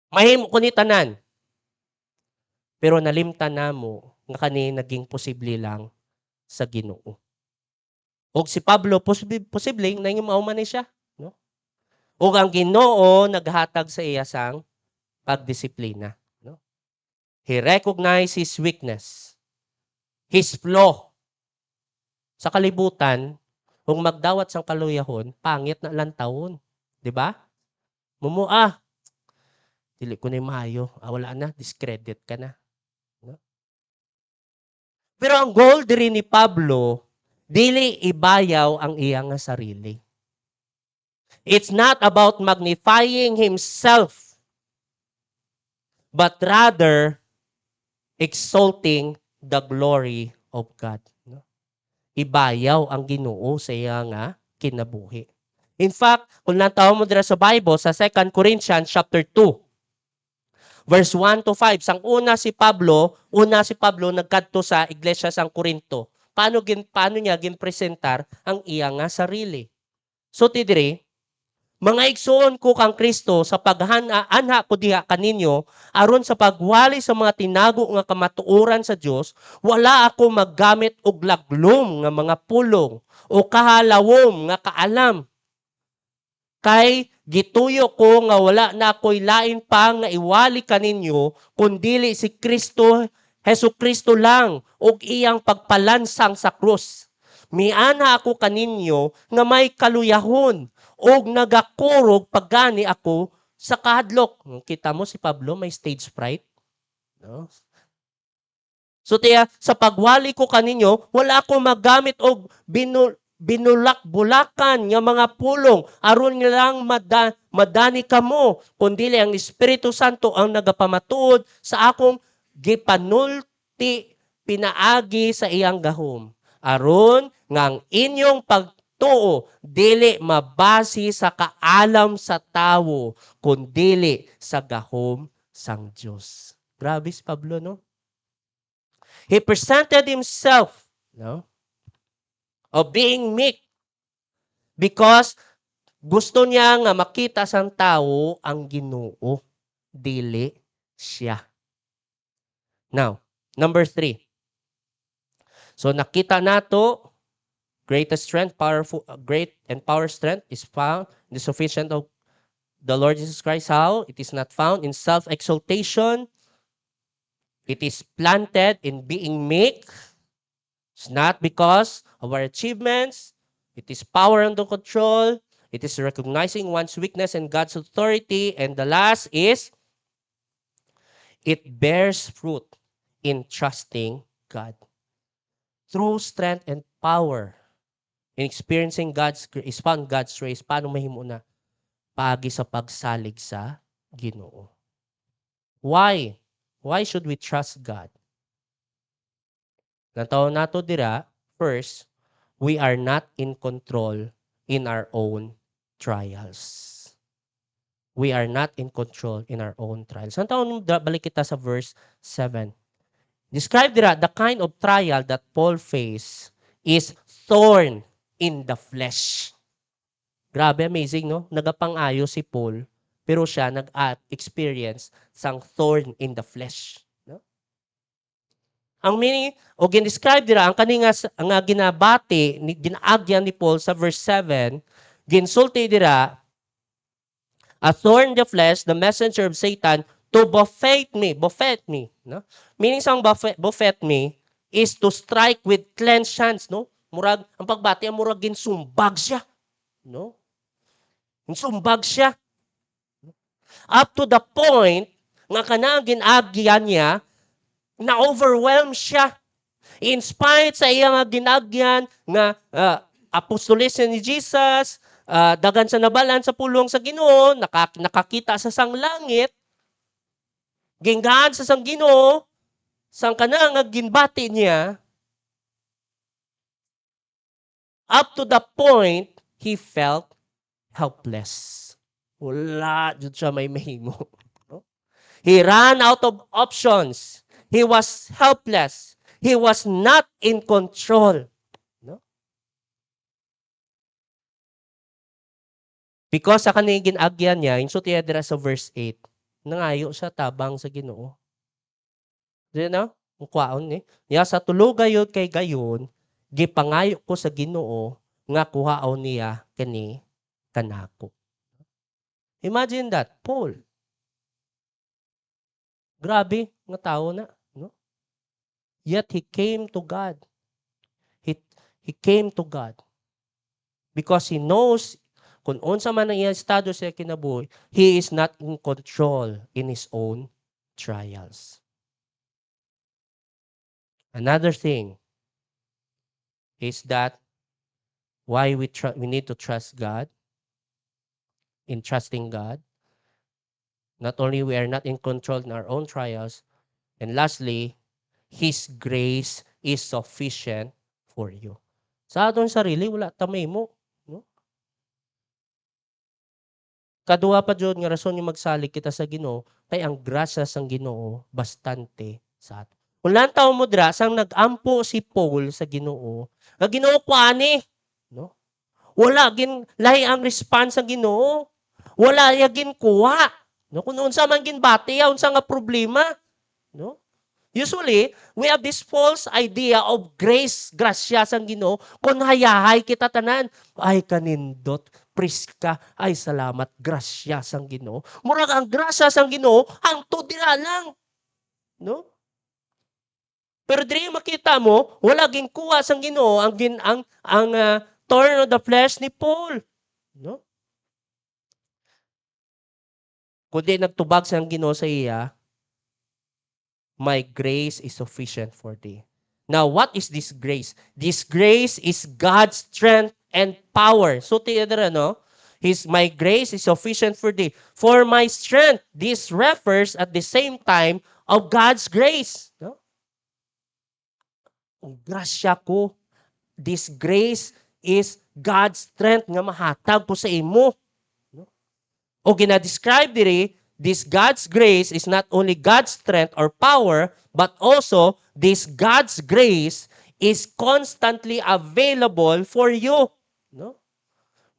Mahimo ko ni tanan. Pero nalimtan na mo nga kani naging posible lang sa Ginoo. Og si Pablo, posible na yung mauman ni siya. No? Og ang Ginoo naghatag sa iya sang pagdisiplina. No? He recognized his weakness, his flaw. Sa kalibutan, kung magdawat sang kaluyahon, pangit na lantawon. Di ba? Mumua. Dili ko na maayo. Wala na, discredit ka na. No? Pero ang goal diri ni Pablo, dili ibayaw ang iyang sarili. It's not about magnifying himself, but rather exalting the glory of God. No? Ibayaw ang Ginoo sa iya nga kinabuhi. In fact, kung nataw mo dira sa Bible, sa 2 Corinthians chapter 2, verse 1 to 5, una si Pablo nagkadto sa iglesia sang Corinto. Paano niya ginpresentar ang iya nga sarili? So tidiri, mga igsoon ko kang Kristo sa anha ko diha kaninyo aron sa pagwali sa mga tinago nga kamatuoran sa Dios, wala ako maggamit og laglom nga mga pulong o kahalawom nga kaalam. Kay gituyo ko nga wala na ako'y lain pa nga iwali kaninyo kundili si Kristo, Hesu Kristo lang ug iyang pagpalansang sa krus. Miana ako kaninyo nga may kaluyahon ug nagakurog pagani ako sa kahadlok. Kita mo si Pablo may stage fright, no? So tiya, sa pagwali ko kaninyo, wala ako magamit og binulak-bulakan nga mga pulong aron nga lang madani kamo kundi ang Espiritu Santo ang nagapamatuod sa akong gipanulti pinaagi sa iyang gahom aron nga ang inyong pagtuo dili mabasi sa kaalam sa tawo kundi sa gahom sang Dios. Grabe si Pablo, no? He presented himself, no? Of being meek because gusto niya nga makita sang tao ang Ginoo, dili siya. Now, number 3. So nakita nato great and power strength is found in the sufficient of the Lord Jesus Christ. How? It is not found in self-exaltation. It is planted in being meek. It's not because of our achievements. It is power under control. It is recognizing one's weakness and God's authority. And the last is, it bears fruit in trusting God. True strength and power in experiencing is found God's grace. Paano mahimo na? Pagi sa pagsalig sa Ginoo. Why? Why should we trust God? Nataon nato dira, first, we are not in control in our own trials. We are not in control in our own trials. Nataon balik kita sa verse 7. Describe dira, the kind of trial that Paul faced is thorn in the flesh. Grabe, amazing, no? Nagapang-ayo si Paul, pero siya nag-experience sang thorn in the flesh. No? Ang meaning, o gin-describe dira, ang kaninga nga ginabati, ginaagyan ni Paul sa verse 7, ginsulti dira, a thorn in the flesh, the messenger of Satan, To buffet me, no? Meaning sang buffet me is to strike with clenched hands, no? Murag ang pagbati murag ginsumbag siya, no? Ginsumbag siya up to the point nga kanang ginagyan niya na overwhelm siya. In spite sa iya nga ginagyan nga apostoles ni Jesus, dagan sa nabalan sa pulong sa Ginoo, nakakita sa sang langit, ginggaan sa sang Ginoo, sang kanang nga ginbati niya, up to the point he felt helpless. Wala jud siya may mahimo. No? He ran out of options. He was helpless. He was not in control. No? Because sa kanang ginagyan niya, inso tiya dira sa verse 8, nangayo siya tabang sa Ginoo. Di na? Ang kwaon ni. Ya sa tulogayod kay gayon, gipangayo ko sa Ginoo nga kuhaon niya kani kanako. Imagine that, Paul. Grabe nga tao na, no? Yet he came to God. He came to God because he knows kung unsa man ang iyang estado sa kinabuhi, he is not in control in his own trials. Another thing is that why we need to trust God. In trusting God, not only we are not in control in our own trials, and lastly, His grace is sufficient for you. Sa aton sarili, wala tamay mo. No? Kadua pa jud nga rason yung magsalig kita sa Ginoo, kay ang grasya sang Ginoo bastante sa ato. Kung lantaw mo dira, sang nag-ampo si Paul sa Ginoo, nga Ginoo ko ani, no? Wala gin lahi ang response sa Ginoo. Wala ya gin kuha. No, kung unsa man gin bati, unsa nga problema, no? Usually, we have this false idea of grace, grasya sang Ginoo, kung hayahay kita tanan, ay kanindot, priska, ay salamat, grasya sang Ginoo. Murag ang grasya sang Ginoo, hangtod dira lang. No? Pero diri makita mo, wala gin kuha sang Ginoo ang thorn of the flesh ni Paul. No? Kundi nagtubag sang Ginoo sa iya, my grace is sufficient for thee. Now, what is this grace? This grace is God's strength and power. So, tiyadara, no? My grace is sufficient for thee. For my strength, this refers at the same time of God's grace. No? Ang grasya ko, this grace is God's strength nga mahatag ko sa imo. O gina-describe diri, this God's grace is not only God's strength or power, but also this God's grace is constantly available for you. No?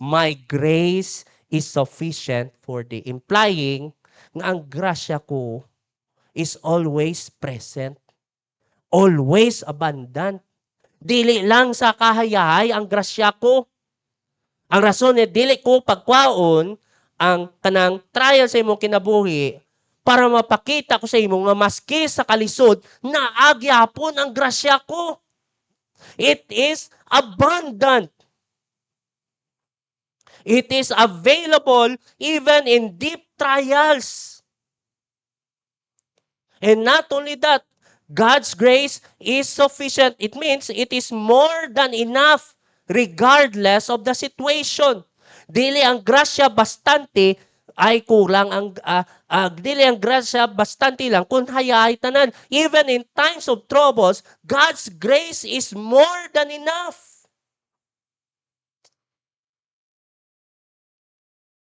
My grace is sufficient for thee. Implying nga ang grasya ko is always present, always abundant. Dili lang sa kahayahay ang grasya ko. Ang rason ni dili ko pagkwaon ang kanang trial sa imong kinabuhi para mapakita ko sa imo nga maski sa kalisod naagyapon ang grasya ko. It is abundant. It is available even in deep trials. And not only that, God's grace is sufficient. It means it is more than enough regardless of the situation. Dili ang grasya bastante ay kulang ang dili ang grasya bastante lang kung hayay tanan. Even in times of troubles, God's grace is more than enough.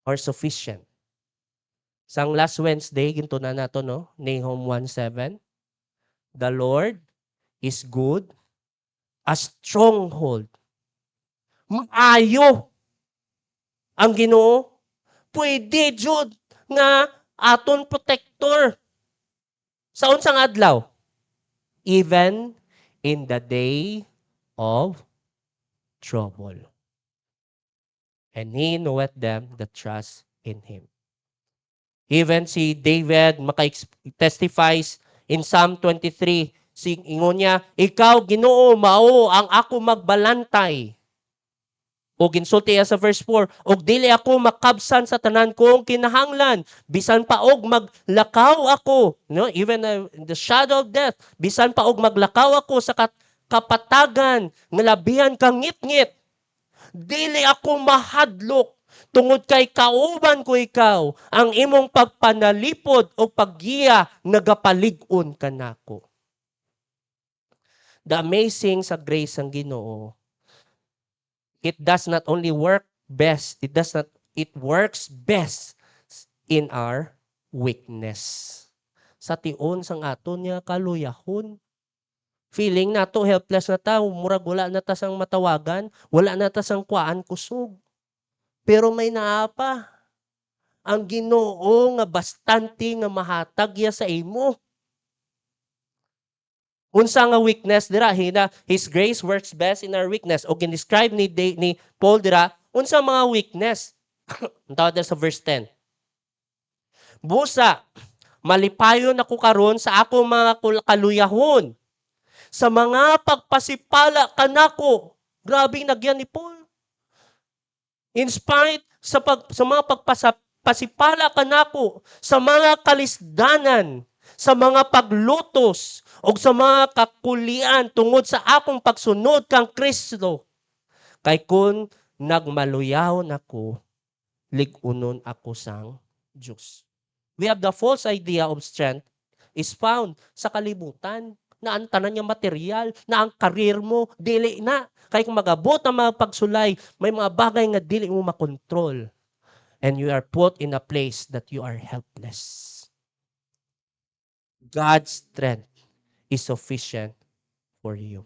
Or sufficient. Sang last Wednesday, ginto na nato, no? Nahum 1:7. The Lord is good, a stronghold. Maayo ang Ginoo. Pwede jud nga aton protector. Sa unsang adlaw? Even in the day of trouble. And He knoweth them that trust in Him. Even si David maka-testifies in Psalm 23, ingon niya, ikaw Ginoo mao ang ako magbalantay. O ginsulti sa verse 4, og dili ako makabsan sa tanan kong kinahanglan, bisan pa og maglakaw ako, no? Even in the shadow of death, bisan pa og maglakaw ako sa kapatagan, nga labihan kang ngit-ngit, dili ako mahadlok, tungod kay kauban ko ikaw, ang imong pagpanalipod o paggiya nagapalig-on kanako. The amazing sa grace ng Ginoo, it does not only work best, it works best in our weakness. Sa tion sang aton niya kaluyahon. Feeling na to helpless na ta, murag wala na ta sang matawagan, wala na ta sang kuan kusog. Pero may naapa. Ang Ginoo nga bastante nga mahatag ya sa imo. Unsa nga weakness dira his grace works best in our weakness. O gin-describe ni Paul dira unsa mga weakness. Tawag sa verse 10. Busa, malipayon ako karon sa akong mga kaluyahon, sa mga pagpasipala kanako. Grabing nagyan ni Paul. In spite sa mga pagpasipala kanako, sa mga kalisdanan, sa mga paglutos, o sa mga kakulian tungod sa akong pagsunod kang Kristo. Kay kun nagmaluyaw nako, ligunon ako sang Diyos. We have the false idea of strength is found sa kalibutan, na ang tanan niya material, na ang karir mo, dili na. Kay kung magabot ang mga pagsulay, may mga bagay nga dili mo makontrol. And you are put in a place that you are helpless. God's strength is sufficient for you.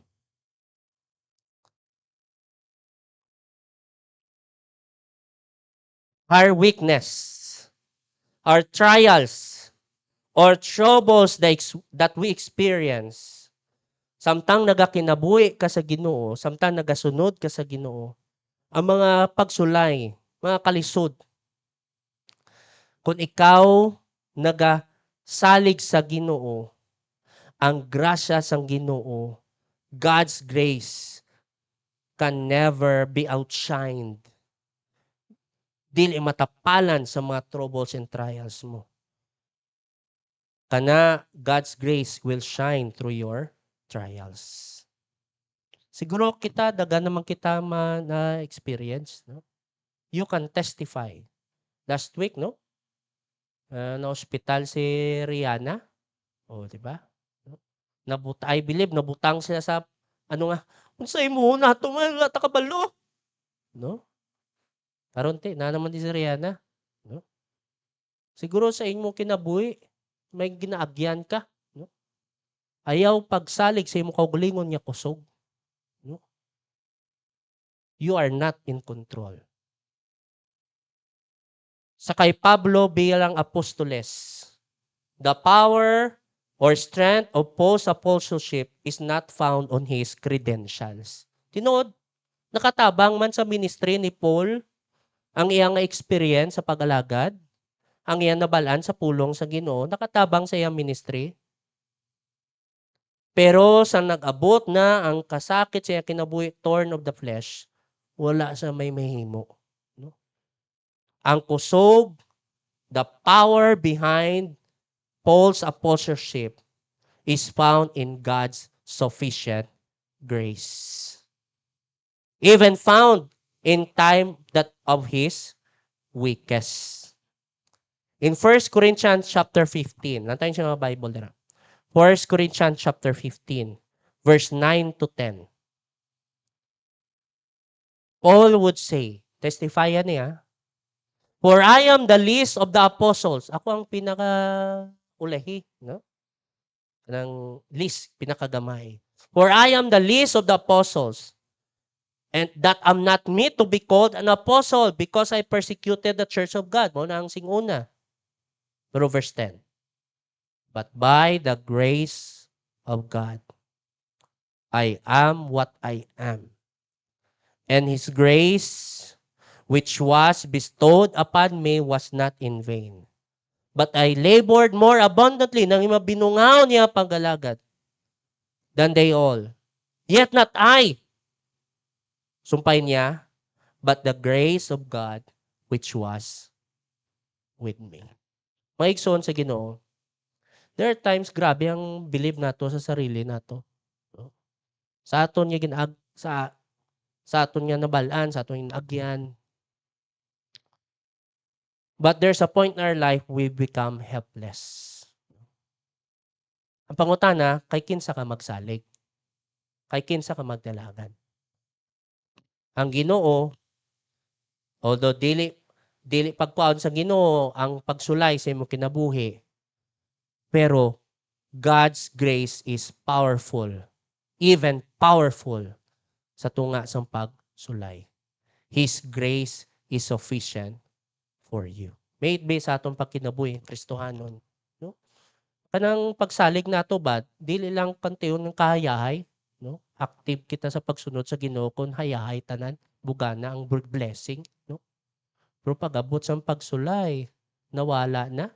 Our weakness, our trials, or troubles that we experience, samtang nagakinabuhi ka sa Ginoo, samtang nagasunod ka sa Ginoo, ang mga pagsulay, mga kalisod, kung ikaw nagasalig sa Ginoo, ang grasya sang Ginoo, God's grace can never be outshined. Dili matapalan sa mga troubles and trials mo. Kana God's grace will shine through your trials. Siguro kita, daga naman kita na experience. No? You can testify. Last week, no? Na-hospital si Rihanna. O, di ba? I believe, nabutang sila sa, unsay mo, nato man, lata kabalo. No? Karonte, na naman di si Rihanna. No? Siguro sa inyo kinabuhi, may ginaagyan ka. No? Ayaw pagsalig sa imo kaugalingon niya kusog. No? You are not in control. Sa kay Pablo bilang apostoles, the power or strength of Paul's apostleship is not found on his credentials. Tinood, nakatabang man sa ministry ni Paul ang iyang experience sa pag-alagad, ang iyang nabalaan sa pulong sa Ginoo, nakatabang sa iyang ministry. Pero sa nag-abot na ang kasakit sa iyang kinabuhi, thorn of the flesh, wala sa may mahimo. No? Ang kusog, the power behind Paul's apostleship is found in God's sufficient grace. Even found in time that of his weakest. In 1 Corinthians chapter 15, nantayin siya mga Bible dira. 1 Corinthians chapter 15, verse 9 to 10. Paul would say, testifyan niya, for I am the least of the apostles. Ako ang pinaka-ulahi, no? Ng least, pinakagamay. For I am the least of the apostles, and that I'm not meet to be called an apostle because I persecuted the church of God. Mo na ang singuna. Pero verse 10. But by the grace of God, I am what I am. And His grace, which was bestowed upon me, was not in vain. But I labored more abundantly nang mabinungaw niya paggalagad than they all. Yet not I, sumpay niya, but the grace of God which was with me. Maigsoon sa Ginoo. There are times grabe ang believe nato sa sarili nato. No? Sa aton niya sa aton nga nabalaan, sa aton agyan. But there's a point in our life we become helpless. Ang pangutana, kay kinsa ka magsalig? Kay kinsa ka magdalagan? Ang Ginoo, although dili pagkuan sa Ginoo ang pagsulay sa imong kinabuhi, pero God's grace is powerful, even powerful sa tunga sa pagsulay. His grace is sufficient for you. May it be sa atong pagkinabuhi, Kristohanon. No? Kanang pagsalig nato ba, dili lang kantiyon ng kahayahay, no? Active kita sa pagsunod sa Ginoo kun hayahay tanan, bugana ang blessing, no? Pero pag-abot sa pagsulay, nawala na.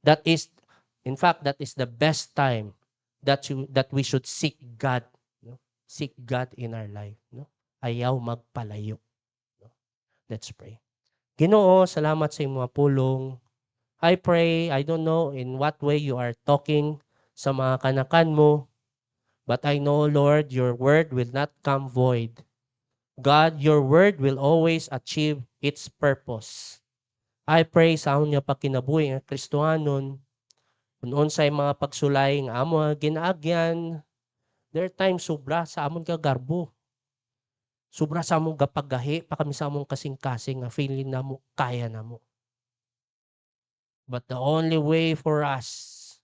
That is, in fact, that is the best time that we should seek God. No? Seek God in our life. No? Ayaw magpalayo. No? Let's pray. Ginoo, salamat sa iyong mga pulong. I pray, I don't know in what way you are talking sa mga kanakan mo, but I know, Lord, your word will not come void. God, your word will always achieve its purpose. I pray sa amon nga pagkinabuhi nga Kristohanon, kung unsay mga pagsulay nga amo ginaagyan, there are times sobra sa amon kagarbo. Sobra sa among gapagahi, pa kami sa among kasing-kasing nga feeling na mo, kaya na mo. But the only way for us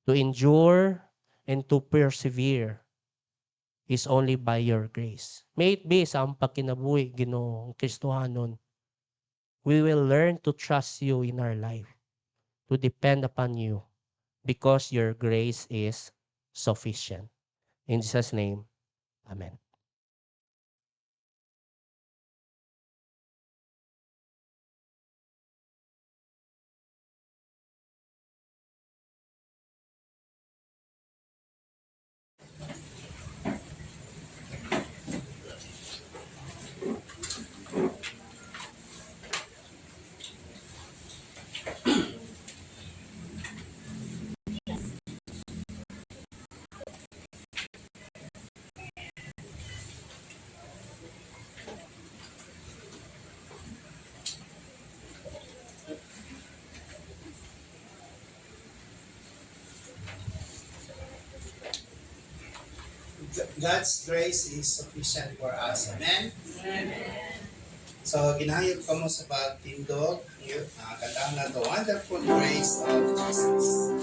to endure and to persevere is only by your grace. May it be sa among pagkinabuhi, Ginoo, Kristohanon, we will learn to trust you in our life, to depend upon you, because your grace is sufficient. In Jesus' name, Amen. God's grace is sufficient for us. Amen? So, ginahayag pa mo sa pagtindog, kantang na the wonderful grace of Jesus.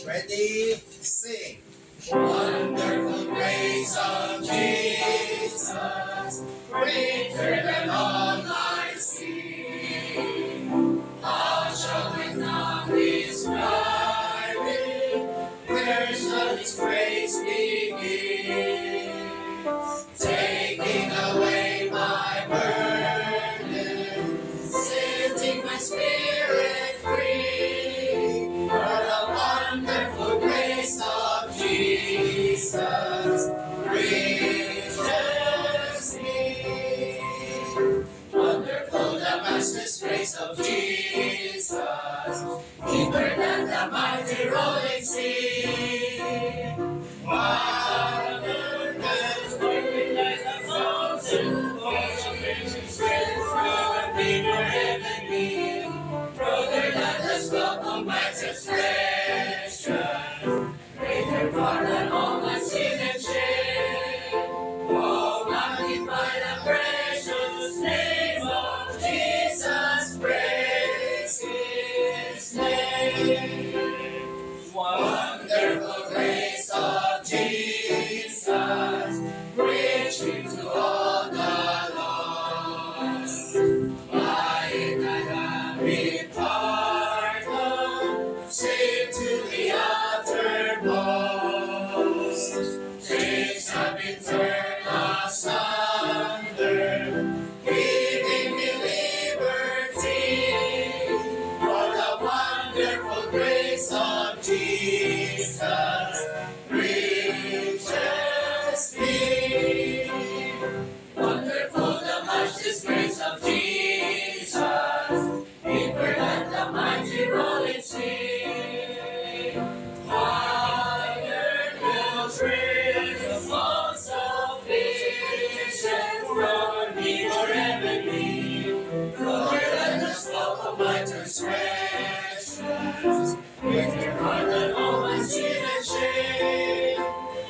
Ready? Sing. Wonderful grace of Jesus, greater than all I see. How shall we not describe it? Where shall its praise begin? Taking away my burden, setting my spirit free. For the wonderful grace of Jesus reaches me. Wonderful the matchless grace of Jesus, deeper than the mighty rolling sea. Wider than sparkling like a fountain, falls of ancient strength from a deeper heavenly. Broader than the scope of man's expression, greater far than all my sin and shame. Oh, magnify the precious name of Jesus, praise His name. Wonderful grace of Jesus, reaching to all the lost. By it I have been pardoned, saved to the uttermost. Reaches me. Wonderful the matchless grace of Jesus, deeper than the mighty rolling sea. Higher fills raise the most sufficient for me forever be. Lower than the slope of my transgressions, greater far than all my sin and shame.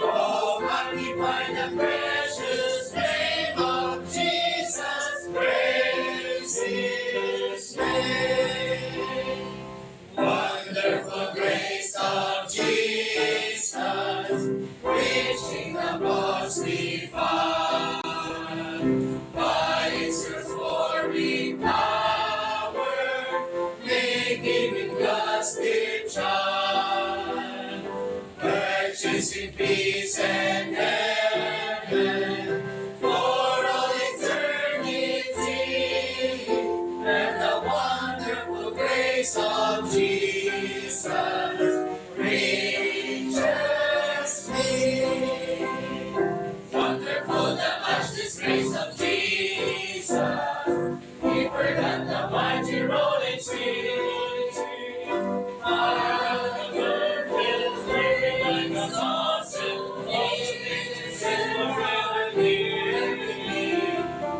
Oh, magnify the precious name of Jesus, praise His name. Wonderful grace of Jesus, reaching the lost we found. By its transforming power, making in God's dear child, purchasing peace and heaven for all eternity. And the wonderful grace of Jesus reaches me. Wonderful the matchless grace of Jesus, deeper than the mighty rolling sea.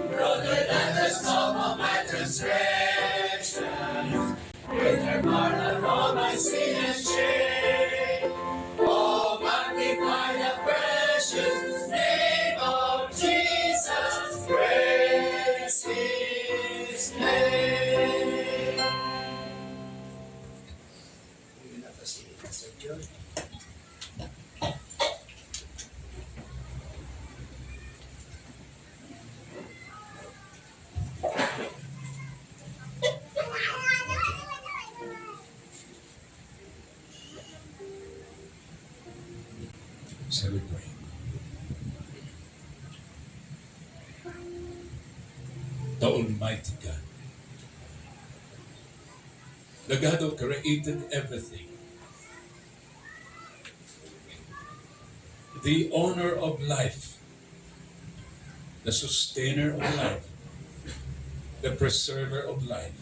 Brother than the storm of my transgressions, greater far than all my sin and shame. Oh, magnify the precious name of Jesus, praise His name. Yun na to si Pastor John. Shall we pray? The Almighty God, the God who created everything, the owner of life, the sustainer of life, the preserver of life.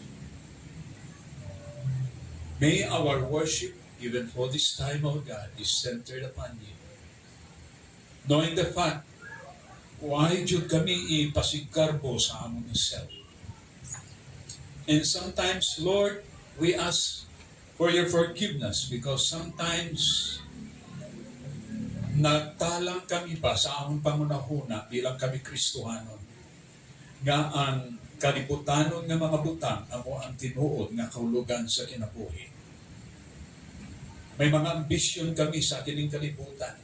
May our worship, even for this time, O God, be centered upon you. Knowing the fact, why jud kami ipasigarbo sa among self. And sometimes, Lord, we ask for your forgiveness because sometimes nagtalang kami pa sa among pangunahuna bilang kami Kristohanon. Nga ang kalibutanon nga mga butang amo ang tinuod nga kahulugan sa kinabuhi. May mga ambisyon kami sa kining kalibutan.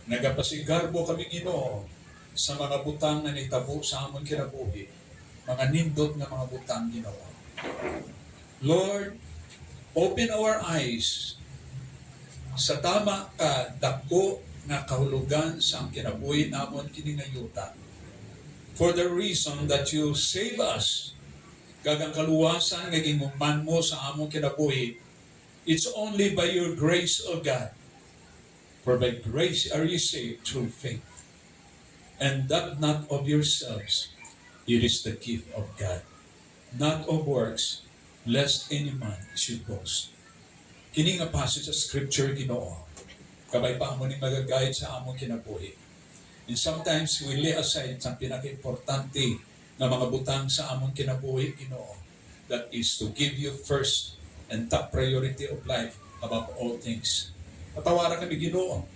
Nagapasigarbo kami Ginoo sa mga butang na nitabo sa amon kinabuhi, mga nindot nga mga butang Ginoo. Lord, open our eyes sa tama ka dako nga kahulugan sa kinabuhi namon kini nga yuta. For the reason that you save us, gagang kaluwasan nga ginuman mo sa among kinabuhi, it's only by your grace, O God. For by grace are you saved through faith. And that not of yourselves, it is the gift of God. Not of works, lest any man should boast. Kini nga passage of scripture Ginoo, kabay pa mo ni magagayad sa among kinabuhi. And sometimes we lay aside sa pinaka-importante na mga butang sa among kinabuhi Ginoo. That is to give you first and top priority of life above all things. Patawara kami Ginoo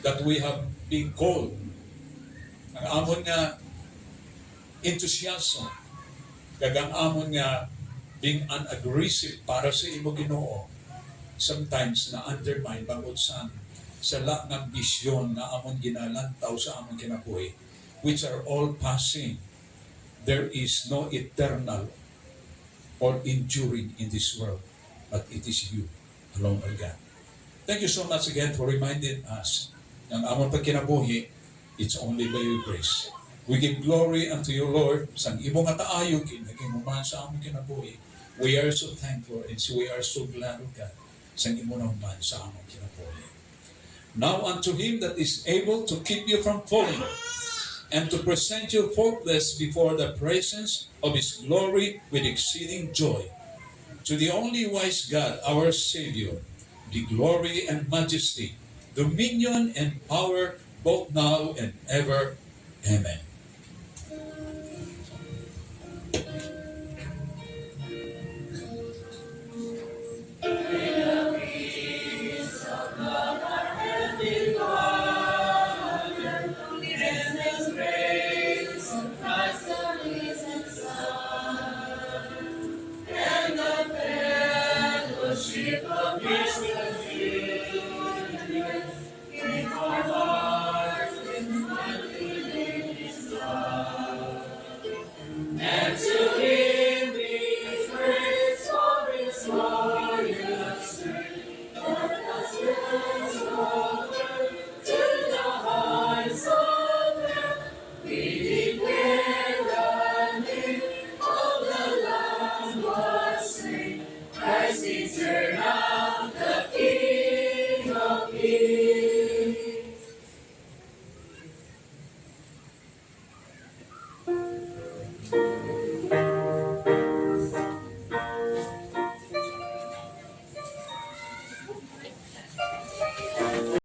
that we have been called. Ang amon nga enthusiasm, kagang amon nga being unaggressive para sa imo Ginoo, sometimes na undermine bangod sa la ng bisyon na amon ginalantaw sa amon kinabuhi, which are all passing. There is no eternal or enduring in this world, but it is you alone, O God. Thank you so much again for reminding us ng amon pagkinabuhi, it's only by your grace. We give glory unto you, Lord, sa imong kaayo naging human sa amon kinabuhi. We are so thankful and we are so glad, O God, sa imunang man sa among kinabuhi. Now unto him that is able to keep you from falling, and to present you faultless before the presence of his glory with exceeding joy. To the only wise God, our Savior, be glory and majesty, dominion and power, both now and ever. Amen. We